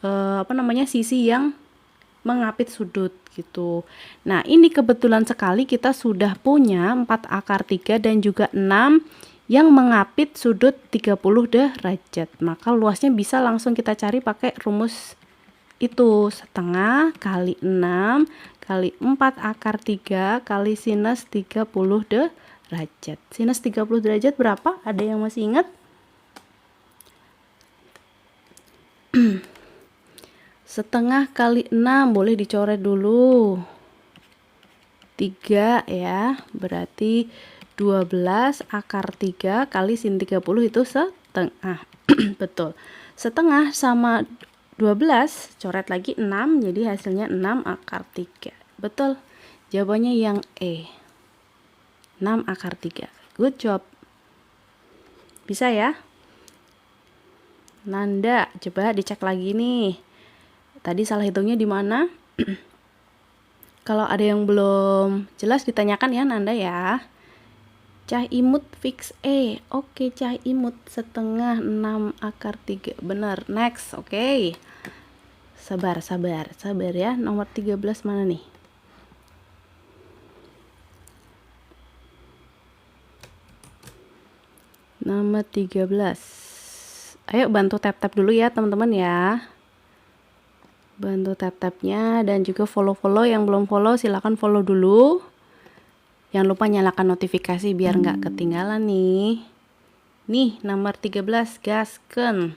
yang mengapit sudut gitu. Nah, ini kebetulan sekali kita sudah punya 4 akar 3 dan juga 6 yang mengapit sudut 30 derajat. Maka luasnya bisa langsung kita cari pakai rumus itu, setengah kali 6 kali 4 akar 3 kali sinus 30 derajat. Sinus 30 derajat berapa? Ada yang masih ingat? Setengah kali 6 boleh dicoret dulu. 3 ya, berarti 12 akar 3 kali sin 30 itu setengah. Betul. Setengah sama 12, coret lagi 6, jadi hasilnya 6 akar 3. Betul. Jawabannya yang E. 6 akar 3. Good job. Bisa ya? Nanda, coba dicek lagi nih. Tadi salah hitungnya di mana? Kalau ada yang belum jelas ditanyakan ya Nanda ya. Cah imut fix E. Oke, cah imut setengah 6 akar 3. Benar. Next. Oke. Sabar ya. Nomor 13 mana nih? Nomor 13. Ayo bantu tap-tap dulu ya teman-teman ya. Bantu tap-tapnya dan juga follow-follow. Yang belum follow silahkan follow dulu. Jangan lupa nyalakan notifikasi biar nggak ketinggalan nih. Nih nomor 13, gasken.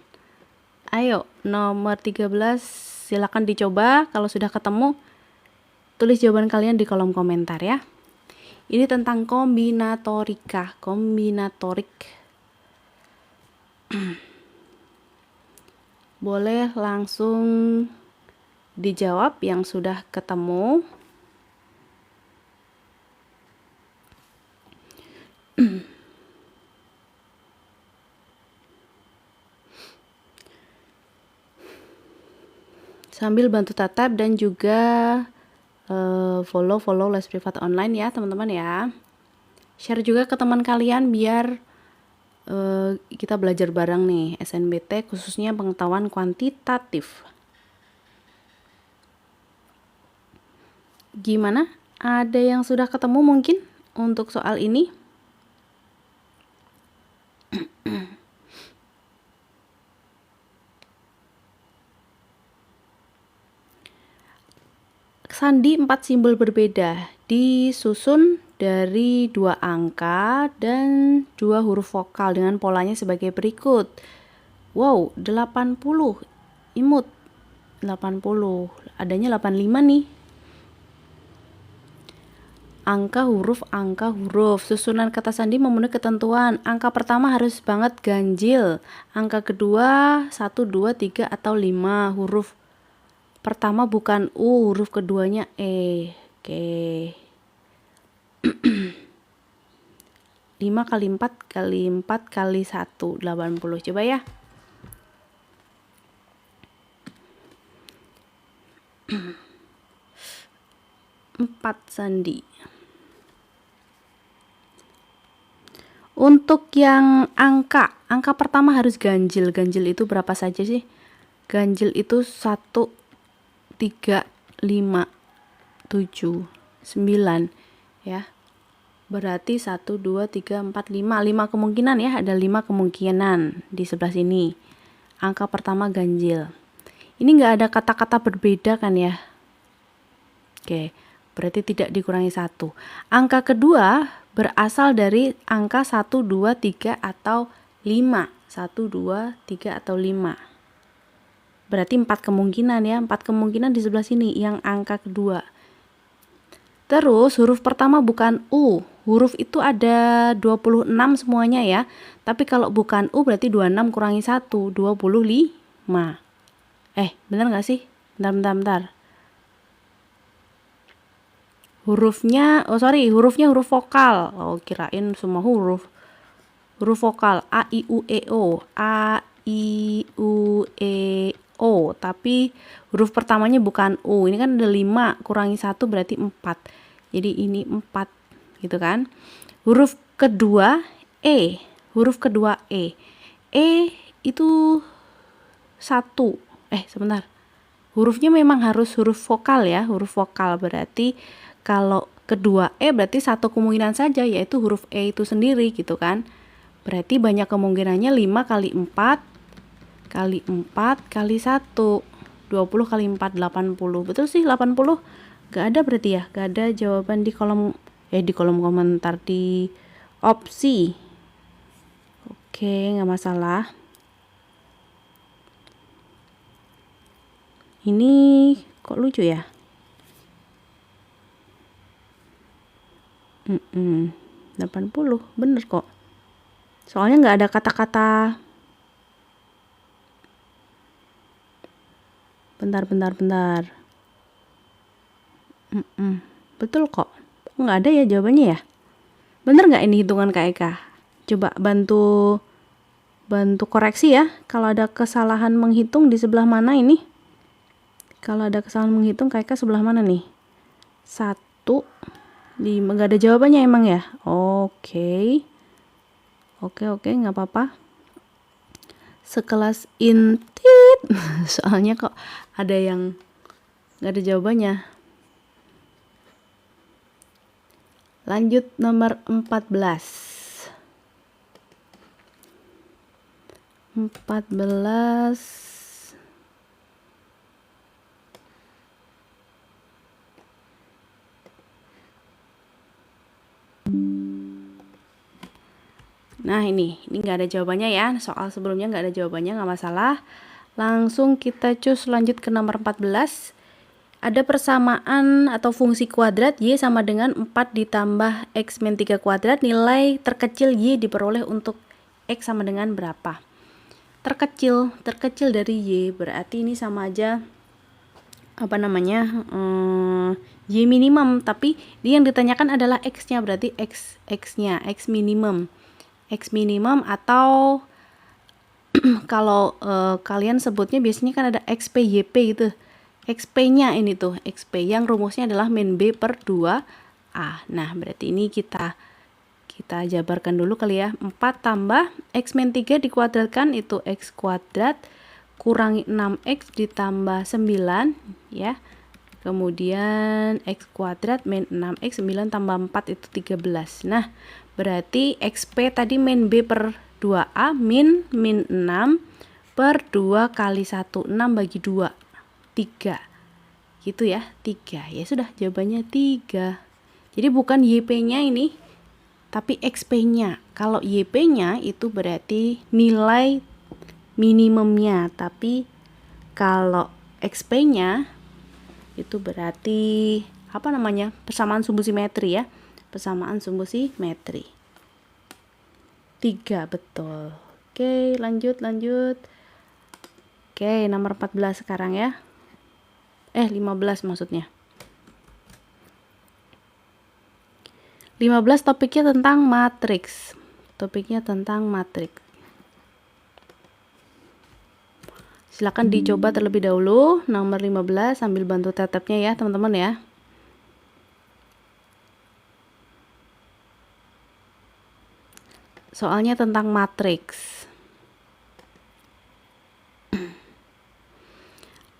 Ayo nomor 13 silahkan dicoba. Kalau sudah ketemu tulis jawaban kalian di kolom komentar ya. Ini tentang kombinatorika. Kombinatorik. Boleh langsung dijawab yang sudah ketemu. Sambil bantu tatap dan juga follow les privat online ya teman-teman ya. Share juga ke teman kalian biar kita belajar bareng nih SNBT khususnya pengetahuan kuantitatif. Gimana? Ada yang sudah ketemu mungkin untuk soal ini? Sandi 4 simbol berbeda disusun dari 2 angka dan 2 huruf vokal dengan polanya sebagai berikut. Wow, 80 imut. 80. Adanya 85 nih. Angka huruf. Susunan kata sandi memenuhi ketentuan. Angka pertama harus banget ganjil. Angka kedua 1, 2, 3 atau 5. Huruf pertama bukan U, huruf keduanya E. Oke. 5 kali 4 kali 4 kali 1, 80. Coba ya. Empat sandi. Untuk yang angka pertama harus ganjil. Ganjil itu berapa saja sih? Ganjil itu 1, 3, 5, 7, 9 ya. Berarti 1, 2, 3, 4, 5. 5 kemungkinan ya, ada 5 kemungkinan di sebelah sini. Angka pertama ganjil. Ini enggak ada kata-kata berbeda kan ya? Oke, berarti tidak dikurangi 1. Angka kedua berasal dari angka 1, 2, 3 atau 5. 1, 2, 3 atau 5. Berarti 4 kemungkinan ya, 4 kemungkinan di sebelah sini yang angka kedua. Terus huruf pertama bukan U. Huruf itu ada 26 semuanya ya. Tapi kalau bukan U berarti 26 kurangi 1, 25. Benar nggak sih? Bentar. Hurufnya huruf vokal. Oh, kirain semua huruf. Huruf vokal A, I, U, E, O. A, I, U, E, O. Tapi huruf pertamanya bukan U. Ini kan ada 5 kurangi 1 berarti 4. Jadi ini 4 gitu kan. Huruf kedua E. E itu 1. Sebentar. Hurufnya memang harus huruf vokal ya. Huruf vokal berarti kalau kedua E berarti 1 kemungkinan saja yaitu huruf E itu sendiri gitu kan. Berarti banyak kemungkinannya 5 kali 4 kali 4 kali 1. 20 kali 4, 80. Betul sih 80? Gak ada berarti ya? Gak ada jawaban di kolom komentar di opsi. Oke, gak masalah. Ini kok lucu ya? 80, bener kok. Soalnya nggak ada kata-kata. Bentar. Betul kok. Nggak ada ya jawabannya ya? Bener nggak ini hitungan Kak Eka? Coba bantu koreksi ya. Kalau ada kesalahan menghitung di sebelah mana ini? Kalau ada kesalahan menghitung, kakak sebelah mana nih? 1, 5. Gak ada jawabannya emang ya? Oke. Oke, nggak apa-apa. Sekelas intit. Soalnya kok ada yang nggak ada jawabannya. Lanjut nomor 14. 14. Nah ini nggak ada jawabannya ya, soal sebelumnya nggak ada jawabannya, nggak masalah. Langsung kita cus lanjut ke nomor 14. Ada persamaan atau fungsi kuadrat y sama dengan 4 ditambah x min 3 kuadrat, nilai terkecil y diperoleh untuk x sama dengan berapa? Terkecil dari y, berarti ini sama aja apa namanya, y minimum, tapi dia yang ditanyakan adalah x-nya, berarti x-nya, x minimum atau kalau kalian sebutnya biasanya kan ada xp yp gitu. XP-nya ini tuh, XP yang rumusnya adalah min B per 2A. Nah, berarti ini kita jabarkan dulu kali ya. 4 tambah X min 3 dikuadratkan itu X kuadrat kurangi 6X ditambah 9 ya. Kemudian X kuadrat min 6X, 9 tambah 4 itu 13. Nah, berarti XP tadi min B per 2A min 6 per 2 kali 1. 6 bagi 2. 3 gitu ya, 3 ya sudah, jawabannya 3. Jadi bukan YP-nya ini tapi XP-nya. Kalau YP-nya itu berarti nilai minimumnya, tapi kalau XP-nya itu berarti apa namanya, persamaan sumbu simetri ya, persamaan sumbu simetri. 3 betul. Oke, lanjut. Oke, nomor 14 sekarang ya. 15 maksudnya. 15 topiknya tentang matriks. Silakan dicoba terlebih dahulu nomor 15 sambil bantu tetapnya ya, teman-teman ya. Soalnya tentang matriks.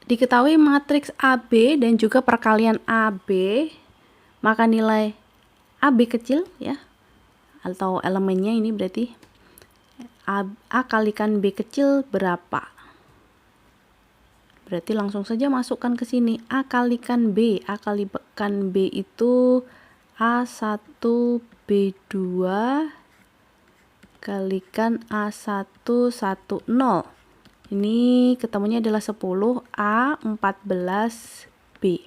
Diketahui matriks AB dan juga perkalian AB, maka nilai AB kecil ya, atau elemennya ini berarti A kalikan B kecil berapa? Berarti langsung saja masukkan ke sini. A kalikan B itu A1 B2 kalikan A1 10. Ini ketemunya adalah 10 A14 B.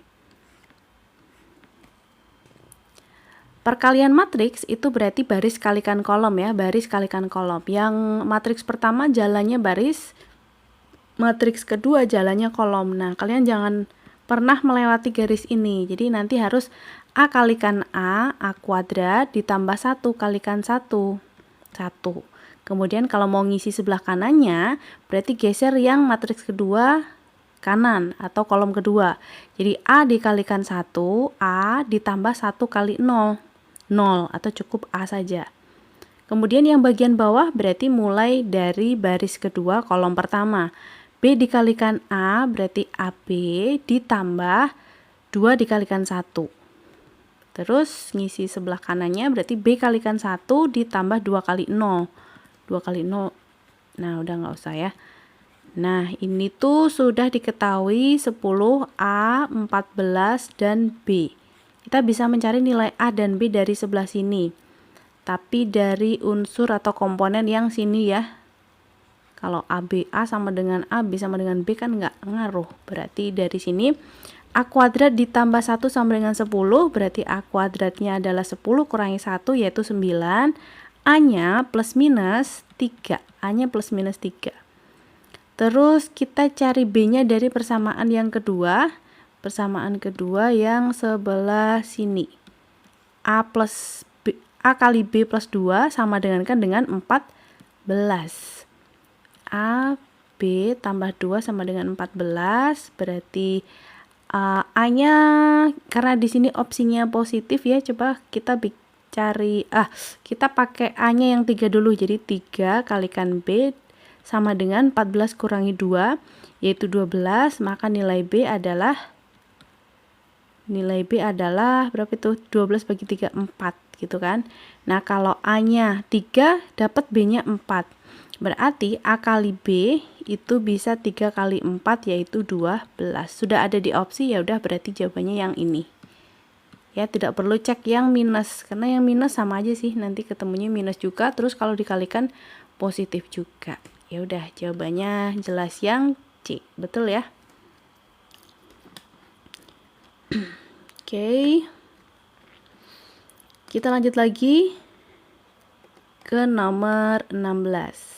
Perkalian matriks itu berarti baris kalikan kolom ya, baris kalikan kolom. Yang matriks pertama jalannya baris, matriks kedua jalannya kolom. Nah, kalian jangan pernah melewati garis ini. Jadi nanti harus A kalikan A kuadrat ditambah 1 kalikan 1. Kemudian kalau mau ngisi sebelah kanannya, berarti geser yang matriks kedua kanan atau kolom kedua. Jadi A dikalikan 1, A ditambah 1 kali 0 atau cukup A saja. Kemudian yang bagian bawah berarti mulai dari baris kedua kolom pertama. B dikalikan A berarti AB ditambah 2 dikalikan 1. Terus ngisi sebelah kanannya berarti B kalikan 1 ditambah 2 kali 0. 2 kali 0. Nah, udah nggak usah ya. Nah, ini tuh sudah diketahui 10 A, 14 dan B. Kita bisa mencari nilai A dan B dari sebelah sini. Tapi dari unsur atau komponen yang sini ya. Kalau AB A sama dengan A, B sama dengan B kan nggak ngaruh. Berarti dari sini A kuadrat ditambah 1 sama dengan 10, berarti A kuadratnya adalah 10 kurangi 1 yaitu 9. A-nya plus minus 3. A-nya plus minus 3. Terus kita cari B-nya dari persamaan yang kedua. Persamaan kedua yang sebelah sini. A kali B plus 2 sama dengan 14. A B tambah 2 sama dengan 14. Berarti A-nya, karena di sini opsinya positif ya, coba kita kita pakai A-nya yang 3 dulu. Jadi 3 kalikan B sama dengan 14 kurangi 2, yaitu 12. Maka nilai B adalah berapa itu? 12 bagi 3, 4 gitu kan. Nah, kalau A-nya 3, dapat B-nya 4. Berarti A kali B itu bisa 3 kali 4, yaitu 12. Sudah ada di opsi, ya udah berarti jawabannya yang ini. Ya, tidak perlu cek yang minus, karena yang minus sama aja sih, nanti ketemunya minus juga, terus kalau dikalikan positif juga. Ya udah, jawabannya jelas yang C. Betul ya? Oke. Kita lanjut lagi ke nomor 16.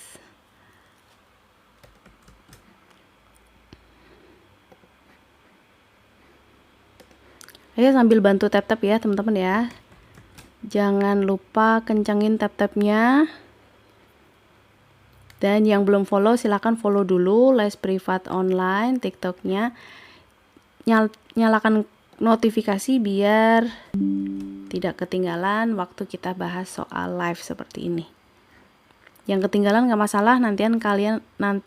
Ayo sambil bantu tap-tap ya teman-teman ya. Jangan lupa kencangin tap-tapnya. Dan yang belum follow silahkan follow dulu Les Privat Online TikToknya. Nyalakan notifikasi biar tidak ketinggalan waktu kita bahas soal live seperti ini. Yang ketinggalan nggak masalah, nanti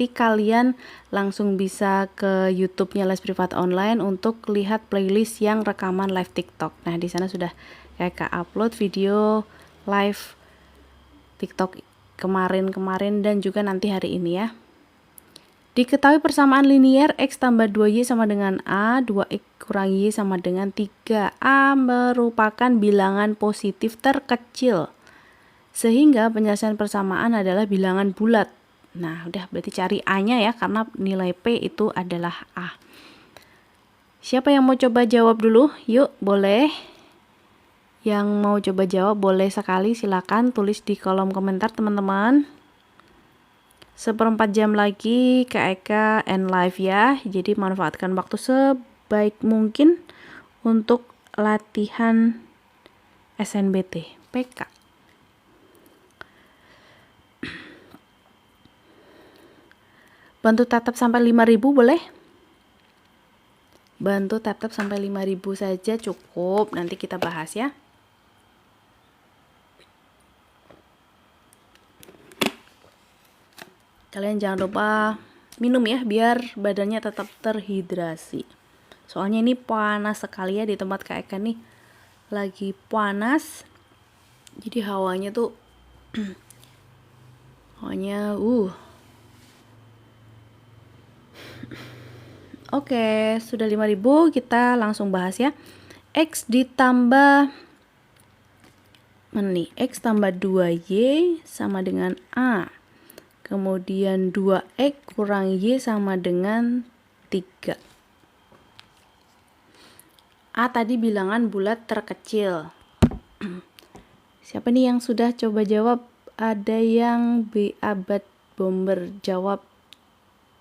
kalian langsung bisa ke YouTube-nya Les Privat Online untuk lihat playlist yang rekaman live TikTok. Nah, di sana sudah kayak upload video live TikTok kemarin dan juga nanti hari ini ya. Diketahui persamaan linier X tambah 2Y sama dengan A, 2X kurang Y sama dengan 3. A merupakan bilangan positif terkecil, sehingga penyelesaian persamaan adalah bilangan bulat. Nah, udah berarti cari A-nya ya, karena nilai P itu adalah A. Siapa yang mau coba jawab dulu? Yuk, boleh. Yang mau coba jawab boleh sekali, silakan tulis di kolom komentar teman-teman. 1/4 jam lagi Kak and live ya. Jadi manfaatkan waktu sebaik mungkin untuk latihan SNBT PK. Bantu tap-tap sampai 5.000 boleh? Bantu tap-tap sampai 5.000 saja cukup, nanti kita bahas ya. Kalian jangan lupa minum ya, biar badannya tetap terhidrasi. Soalnya ini panas sekali ya di tempat Kak Eka nih. Lagi panas. Jadi hawanya tuh Oke, sudah 5.000, kita langsung bahas ya. X ditambah mana nih? X tambah 2Y sama dengan A. Kemudian 2X kurang Y sama dengan 3. A tadi bilangan bulat terkecil. Siapa nih yang sudah coba jawab? Ada yang B abad bomber jawab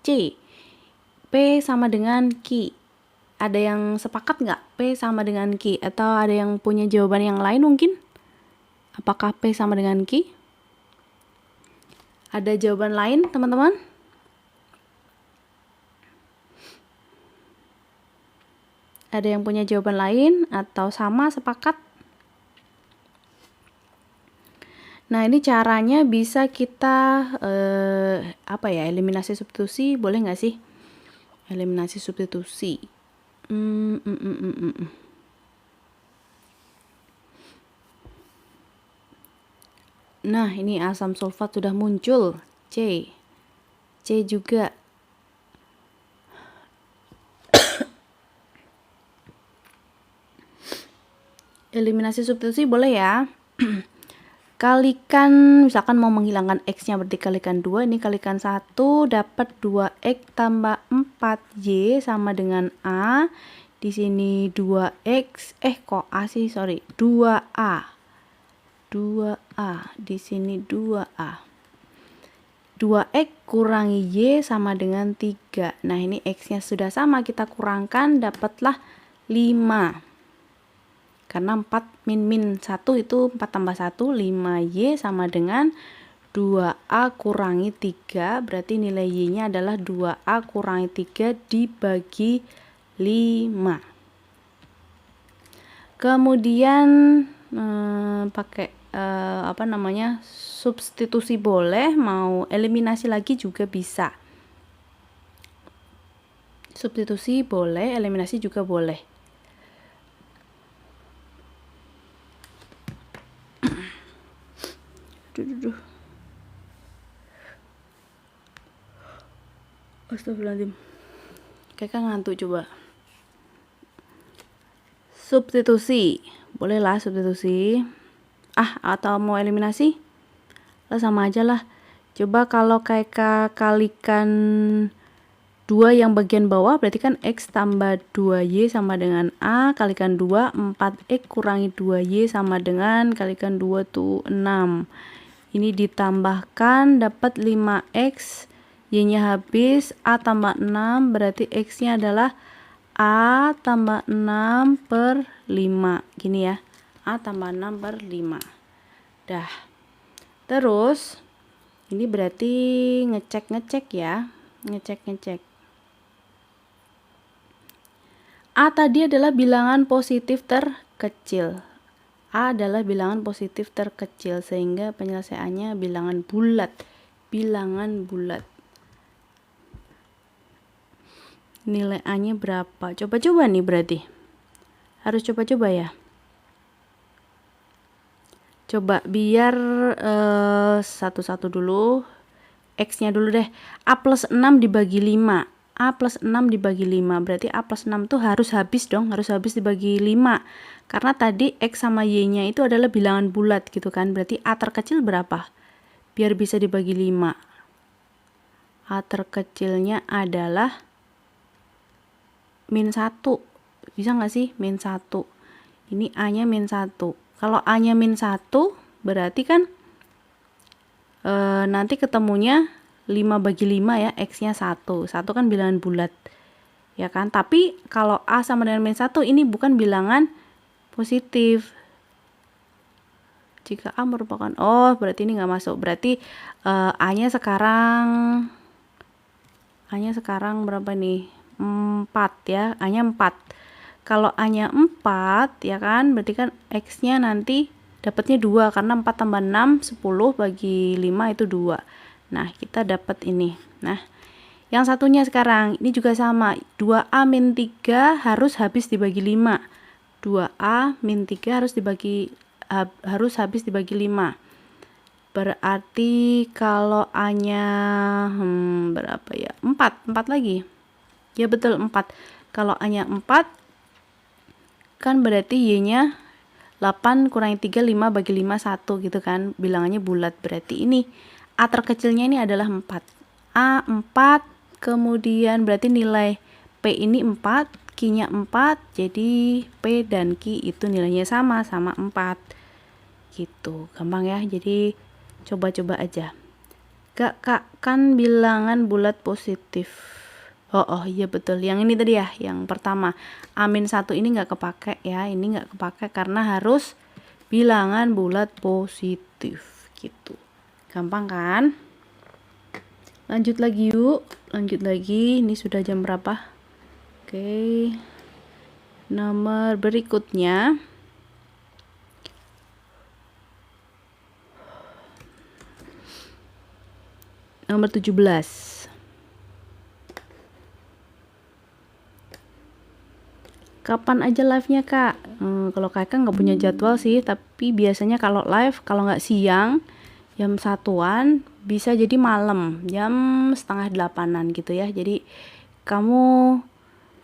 C. P sama dengan Q. Ada yang sepakat nggak P sama dengan Q? Atau ada yang punya jawaban yang lain mungkin? Apakah P sama dengan Q? Ada jawaban lain teman-teman? Ada yang punya jawaban lain atau sama sepakat? Nah, ini caranya bisa kita eliminasi substitusi, boleh nggak sih? Eliminasi substitusi. Nah, ini asam sulfat sudah muncul. C juga. Eliminasi substitusi boleh ya. Kalikan, misalkan mau menghilangkan X-nya berarti kalikan 2, ini kalikan 1, dapat 2X tambah 4Y sama dengan A. Di sini 2X, kok A sih, sorry, 2A. Di sini 2A. 2X kurang Y sama dengan 3. Nah, ini X-nya sudah sama, kita kurangkan, dapatlah 5. Karena 4 min 1 itu 4 tambah 1, 5Y sama dengan 2A kurangi 3, berarti nilai Y-nya adalah 2A kurangi 3 dibagi 5. Kemudian pakai substitusi boleh, mau eliminasi lagi juga bisa. Substitusi boleh, eliminasi juga boleh. Astagfirullahaladzim, kakak ngantuk. Coba substitusi, bolehlah substitusi. Atau mau eliminasi lah, sama aja lah. Coba kalau kakak kalikan 2 yang bagian bawah, berarti kan X tambah 2Y sama dengan A, kalikan 2, 4X kurangi 2Y sama dengan, kalikan 2 tuh 6. Ini ditambahkan dapat 5X, Y-nya habis, A tambah 6, berarti X-nya adalah A tambah 6 per 5. Gini ya, A tambah 6 per 5. Dah. Terus, ini berarti ngecek ya. Ngecek. A tadi adalah bilangan positif terkecil. A adalah bilangan positif terkecil, sehingga penyelesaiannya bilangan bulat. Nilai A-nya berapa? Coba-coba nih berarti. Harus coba-coba ya. Coba biar satu-satu dulu. X-nya dulu deh. A plus 6 dibagi 5. A plus 6 dibagi 5. Berarti A plus 6 tuh harus habis dong. Harus habis dibagi 5. Karena tadi X sama Y-nya itu adalah bilangan bulat gitu kan. Berarti A terkecil berapa? Biar bisa dibagi 5. A terkecilnya adalah min 1. Bisa nggak sih? Min 1. Ini A-nya min 1. Kalau A-nya min 1, berarti kan nanti ketemunya 5 bagi 5 ya, X-nya 1. 1 kan bilangan bulat. Ya kan? Tapi kalau A sama dengan min 1, ini bukan bilangan positif. Jika A merupakan, berarti ini nggak masuk. Berarti A-nya sekarang berapa nih? 4 ya, A-nya 4. Kalau A-nya 4 ya kan, berarti kan X-nya nanti dapatnya 2, karena 4 tambah 6, 10 bagi 5 itu 2. Nah, kita dapat ini. Nah, yang satunya sekarang, ini juga sama. 2A min 3 harus habis dibagi 5. 2A min 3 harus habis dibagi 5. Berarti kalau A-nya berapa ya? 4 lagi. Ya betul, 4. Kalau A-nya 4, kan berarti Y-nya 8 kurangi 3, 5 bagi 5, 1 gitu kan. Bilangannya bulat. Berarti ini A terkecilnya ini adalah 4. A 4, kemudian berarti nilai P ini 4, Q-nya 4, jadi P dan Q itu nilainya sama 4. Gitu, gampang ya. Jadi coba-coba aja. Kak, kan bilangan bulat positif. Oh iya betul, yang ini tadi ya, yang pertama. A-1 ini nggak kepake ya, ini nggak kepake karena harus bilangan bulat positif gitu. Gampang kan? Lanjut lagi yuk, ini sudah jam berapa? Oke, nomor berikutnya nomor 17. Kapan aja live-nya kak? Kalau kakak nggak punya jadwal sih, tapi biasanya kalau live, kalau nggak siang jam 1-an, bisa jadi malam jam 7:30 gitu ya. Jadi kamu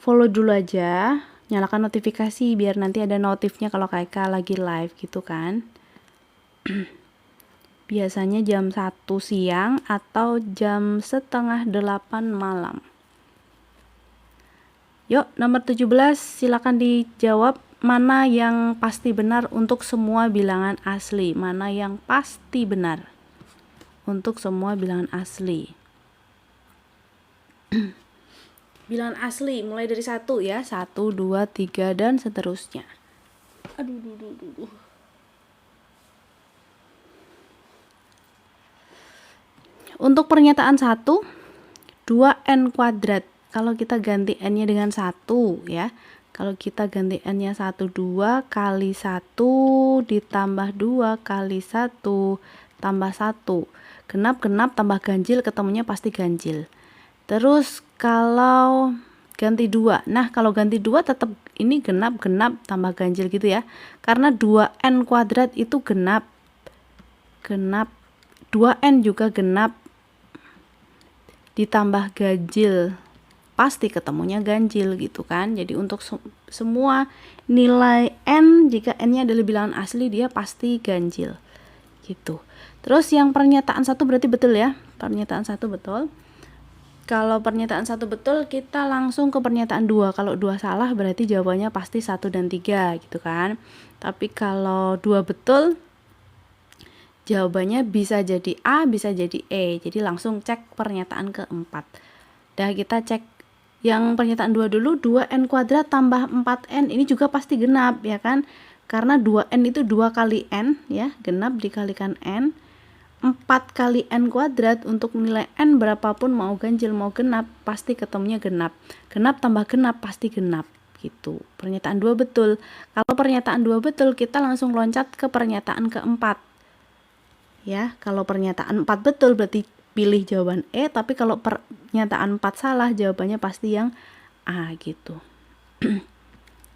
follow dulu aja, nyalakan notifikasi biar nanti ada notifnya kalau kakak lagi live gitu kan. Biasanya jam 1 siang atau jam 7:30 malam. Yuk, nomor 17, silakan dijawab mana yang pasti benar untuk semua bilangan asli. Mana yang pasti benar untuk semua bilangan asli. Bilangan asli mulai dari 1 ya, 1, 2, 3 dan seterusnya. Aduh. Untuk pernyataan 1, 2n kuadrat. Kalau kita ganti n-nya dengan 1 ya. Kalau kita ganti n-nya 1, 2 kali 1 ditambah 2 kali 1 tambah 1. Genap-genap tambah ganjil ketemunya pasti ganjil. Terus kalau ganti 2. Nah, kalau ganti 2 tetap ini genap-genap tambah ganjil gitu ya. Karena 2n kuadrat itu genap. Genap 2n juga genap ditambah ganjil pasti ketemunya ganjil gitu kan. Jadi untuk semua nilai n, jika n-nya adalah bilangan asli, dia pasti ganjil gitu. Terus yang pernyataan 1 berarti betul ya. Pernyataan 1 betul. Kalau pernyataan 1 betul, kita langsung ke pernyataan 2. Kalau 2 salah berarti jawabannya pasti 1 dan 3 gitu kan. Tapi kalau 2 betul, jawabannya bisa jadi A, bisa jadi E. Jadi langsung cek pernyataan keempat. Dah, kita cek yang pernyataan 2 dulu. 2n kuadrat tambah 4n ini juga pasti genap ya kan. Karena 2n itu 2 kali n ya, genap dikalikan n. 4 kali n kuadrat untuk nilai n berapapun, mau ganjil mau genap, pasti ketemunya genap. Genap tambah genap pasti genap gitu. Pernyataan 2 betul. Kalau pernyataan 2 betul, kita langsung loncat ke pernyataan keempat. Ya, kalau pernyataan 4 betul berarti pilih jawaban E, tapi kalau pernyataan 4 salah, jawabannya pasti yang A gitu.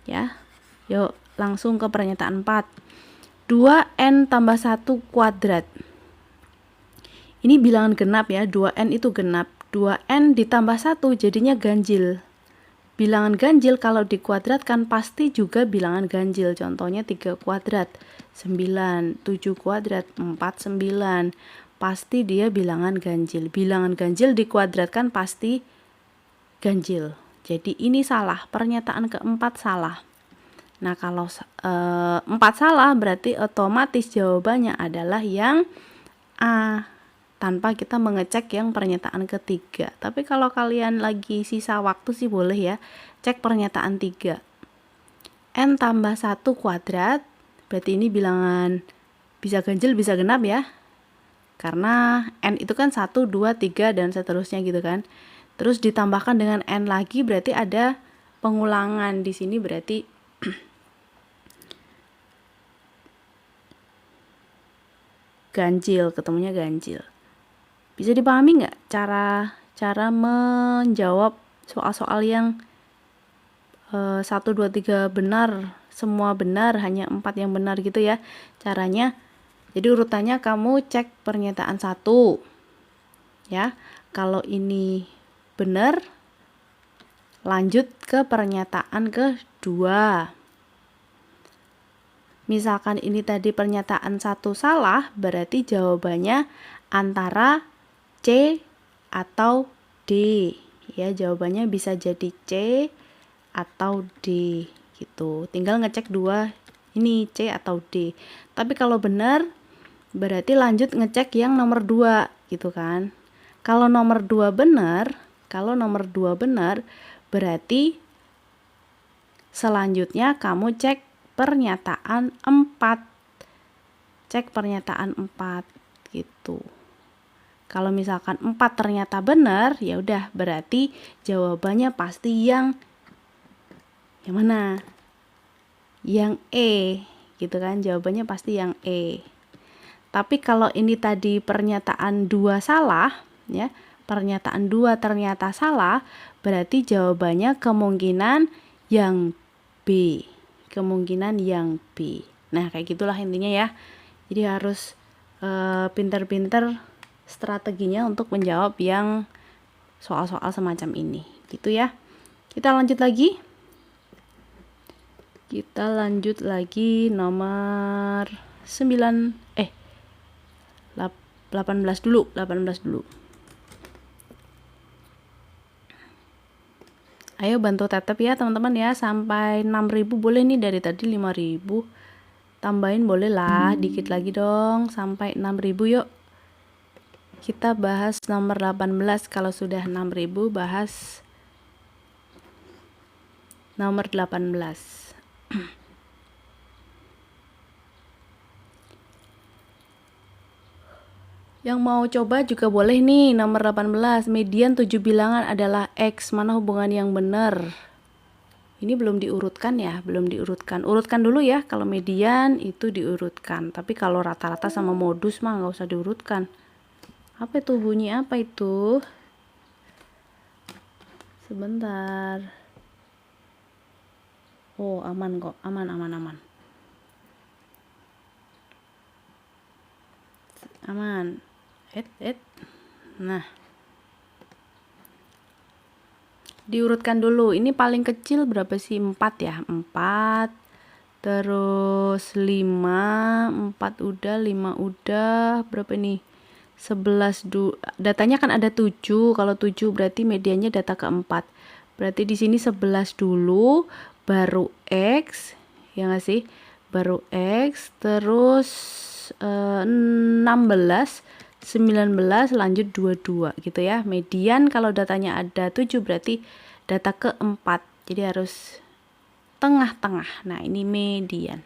Ya. Yuk, langsung ke pernyataan 4. 2n tambah 1 kuadrat. Ini bilangan genap ya, 2n itu genap. 2n ditambah 1 jadinya ganjil. Bilangan ganjil kalau dikuadratkan pasti juga bilangan ganjil. Contohnya 3 kuadrat, 9, 7 kuadrat, 4, 9. Pasti dia bilangan ganjil. Bilangan ganjil dikuadratkan pasti ganjil. Jadi ini salah, pernyataan keempat salah. Nah, kalau 4 salah berarti otomatis jawabannya adalah yang A, tanpa kita mengecek yang pernyataan ketiga. Tapi kalau kalian lagi sisa waktu sih boleh ya, cek pernyataan 3. N tambah 1 kuadrat, berarti ini bilangan bisa ganjil, bisa genap ya. Karena n itu kan 1, 2, 3, dan seterusnya gitu kan. Terus ditambahkan dengan n lagi, berarti ada pengulangan di sini, berarti ganjil, ketemunya ganjil. Bisa dipahami nggak cara menjawab soal-soal yang 1, 2, 3 benar, semua benar, hanya 4 yang benar gitu ya caranya. Jadi urutannya kamu cek pernyataan 1 ya. Kalau ini benar, lanjut ke pernyataan kedua. Misalkan ini tadi pernyataan 1 salah, berarti jawabannya antara C atau D. Ya, jawabannya bisa jadi C atau D gitu. Tinggal ngecek 2 ini C atau D. Tapi kalau benar berarti lanjut ngecek yang nomor 2 gitu kan. Kalau nomor 2 benar, berarti selanjutnya kamu cek pernyataan 4. Cek pernyataan 4 gitu. Kalau misalkan 4 ternyata benar, ya udah berarti jawabannya pasti yang mana? Yang E gitu kan, jawabannya pasti yang E. Tapi kalau ini tadi pernyataan 2 salah ya, pernyataan 2 ternyata salah, berarti jawabannya kemungkinan yang B. Kemungkinan yang B. Nah, kayak gitulah intinya ya. Jadi harus pinter-pinter strateginya untuk menjawab yang soal-soal semacam ini gitu ya. Kita lanjut lagi nomor 18 dulu. Ayo bantu tetep ya teman-teman ya, sampai 6.000 boleh nih, dari tadi 5.000. Tambahin boleh lah, dikit lagi dong sampai 6.000 yuk. Kita bahas nomor 18, kalau sudah 6.000 bahas nomor 18. Yang mau coba juga boleh nih, nomor 18. Median 7 bilangan adalah X. Mana hubungan yang benar? Ini belum diurutkan ya, belum diurutkan. Urutkan dulu ya, kalau median itu diurutkan. Tapi kalau rata-rata sama modus mah nggak usah diurutkan. Apa itu bunyi apa itu? Sebentar. Oh, aman kok, aman. Aman. Nah, diurutkan dulu. Ini paling kecil berapa sih? 4 ya? 4. Terus 5, 4 udah, 5 udah. Berapa nih? 11 datanya kan ada 7. Kalau 7 berarti mediannya data keempat. Berarti di sini 11 dulu, baru X, ya nggak sih? Baru X, terus 16, 19, lanjut 22 gitu ya. Median kalau datanya ada 7 berarti data keempat. Jadi harus tengah-tengah. Nah, ini median.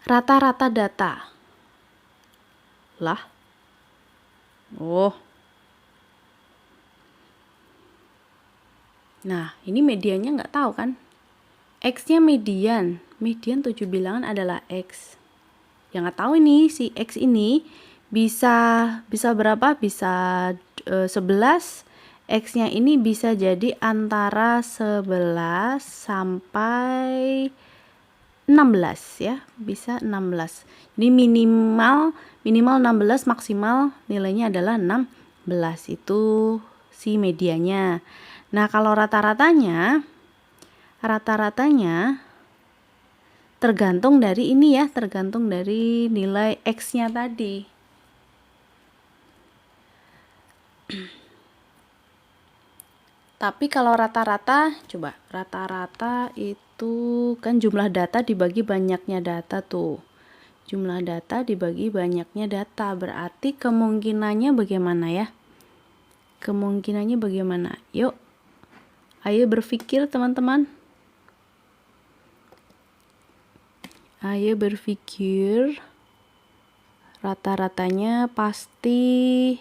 Rata-rata data. Lah. Oh. Nah, ini mediannya nggak tahu kan? X-nya median. Median 7 bilangan adalah X. Yang nggak tahu ini si X ini bisa berapa? Bisa 11. X-nya ini bisa jadi antara 11 sampai 16 ya, bisa 16. Jadi minimal 16, maksimal nilainya adalah 16. Itu si medianya. Nah, kalau rata-ratanya tergantung dari ini ya, tergantung dari nilai X-nya tadi. Tapi kalau rata-rata, coba rata-rata itu kan jumlah data dibagi banyaknya data tuh. Jumlah data dibagi banyaknya data, berarti kemungkinannya bagaimana ya? Kemungkinannya bagaimana? Yuk, ayo berpikir teman-teman. Ayo berpikir. Rata-ratanya pasti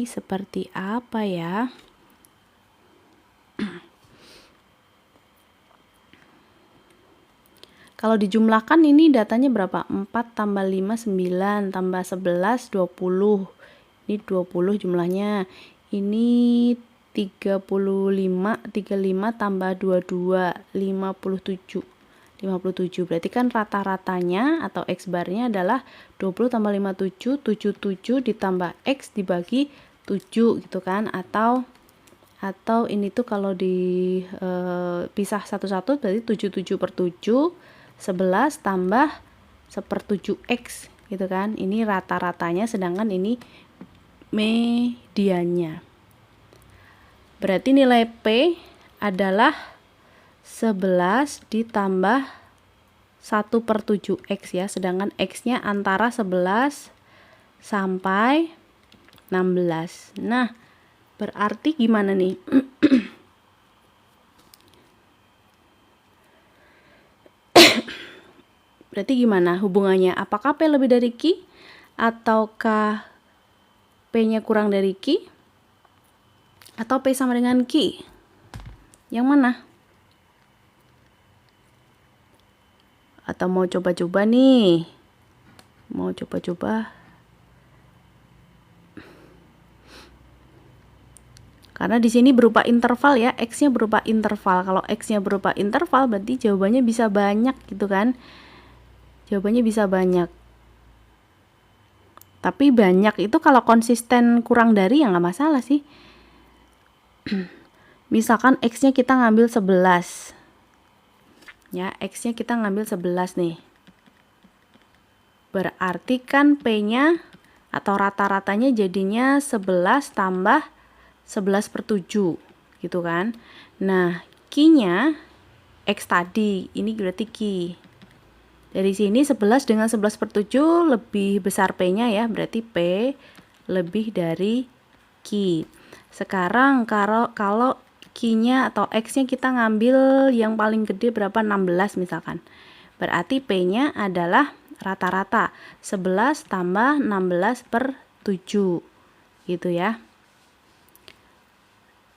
seperti apa ya? Kalau dijumlahkan ini datanya berapa? 4 tambah 5, 9, tambah 11, 20. Ini 20 jumlahnya. Ini 35 tambah 22, 57. 57. Berarti kan rata-ratanya atau X barnya adalah 20 tambah 57, 77 ditambah X dibagi 7 gitu kan. Atau ini tuh kalau dipisah satu-satu berarti 77 per 7, 11 tambah 1/7 X gitu kan. Ini rata-ratanya, sedangkan ini mediannya. Berarti nilai P adalah 11 ditambah 1/7 X ya, sedangkan X-nya antara 11 sampai 16. Nah, berarti gimana nih? Berarti gimana hubungannya? Apakah P lebih dari Q? Ataukah P-nya kurang dari Q? Atau P sama dengan Q? Yang mana? Atau mau coba-coba nih? Mau coba-coba? Karena di sini berupa interval ya, X-nya berupa interval. Kalau X-nya berupa interval berarti jawabannya bisa banyak gitu kan. Jawabannya bisa banyak. Tapi banyak itu kalau konsisten kurang dari ya nggak masalah sih. Misalkan X-nya kita ngambil 11. Ya, X-nya kita ngambil 11 nih. Berarti kan P-nya atau rata-ratanya jadinya 11 tambah 11/7 gitu kan. Nah, Q-nya X tadi, ini berarti Q. Dari sini 11 dengan 11/7 lebih besar P-nya ya, berarti P lebih dari Q. Sekarang kalau Q-nya atau X-nya kita ngambil yang paling gede berapa? 16 misalkan. Berarti P-nya adalah rata-rata 11 tambah 16 per 7 gitu ya.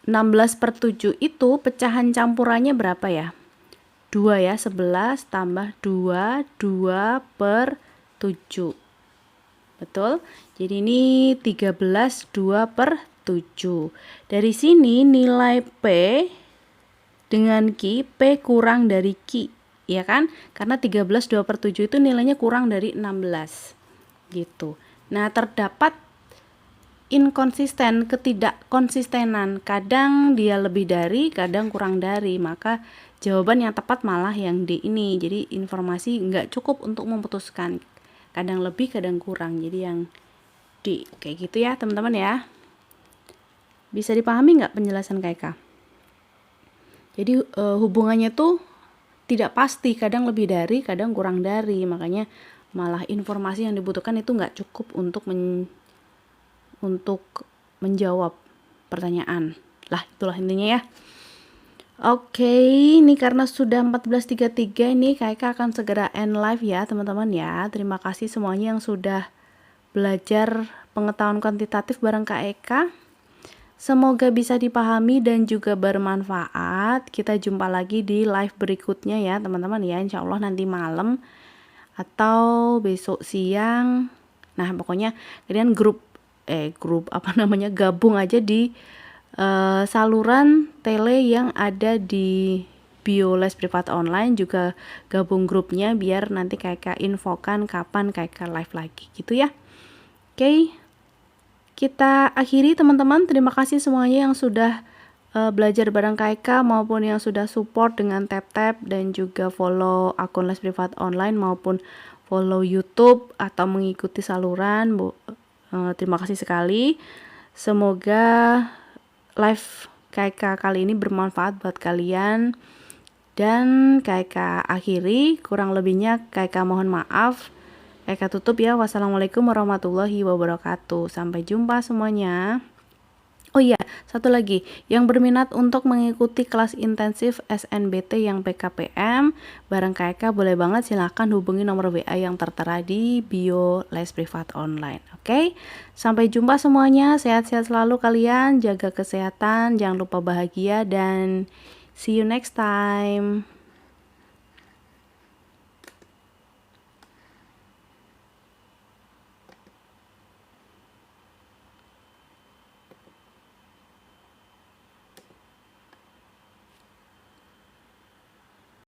16 per 7 itu pecahan campurannya berapa ya? 2 ya, 11 tambah 2 per 7. Betul? Jadi ini 13 2 per 7. Dari sini nilai P dengan Q, P kurang dari Q, ya kan? Karena 13 2 per 7 itu nilainya kurang dari 16 gitu. Nah, terdapat inkonsisten, ketidakkonsistenan, kadang dia lebih dari, kadang kurang dari, maka jawaban yang tepat malah yang D ini. Jadi informasi nggak cukup untuk memutuskan, kadang lebih kadang kurang, jadi yang D kayak gitu ya teman-teman ya. Bisa dipahami nggak penjelasan KK? Jadi hubungannya tuh tidak pasti, kadang lebih dari, kadang kurang dari, makanya malah informasi yang dibutuhkan itu nggak cukup untuk menjawab pertanyaan. Lah, itulah intinya ya. Oke, ini karena sudah 14.33 ini KK akan segera end live ya teman-teman ya. Terima kasih semuanya yang sudah belajar pengetahuan kuantitatif bareng Kak Eka. Semoga bisa dipahami dan juga bermanfaat. Kita jumpa lagi di live berikutnya ya teman-teman ya. Insya Allah nanti malam atau besok siang. Nah, pokoknya kalian gabung aja di saluran tele yang ada di bio les privat online, juga gabung grupnya biar nanti KK infokan kapan KK live lagi gitu ya. Oke, kita akhiri teman-teman. Terima kasih semuanya yang sudah belajar bareng KK maupun yang sudah support dengan tap-tap dan juga follow akun les privat online maupun follow YouTube atau mengikuti saluran. Terima kasih sekali. Semoga live KK kali ini bermanfaat buat kalian. Dan KK akhiri, kurang lebihnya KK mohon maaf. KK tutup ya. Wassalamualaikum warahmatullahi wabarakatuh. Sampai jumpa semuanya. Oh iya, satu lagi, yang berminat untuk mengikuti kelas intensif SNBT yang PKPM bareng KK boleh banget, silahkan hubungi nomor WA yang tertera di bio les privat online. Oke, sampai jumpa semuanya, sehat-sehat selalu kalian, jaga kesehatan, jangan lupa bahagia, dan see you next time.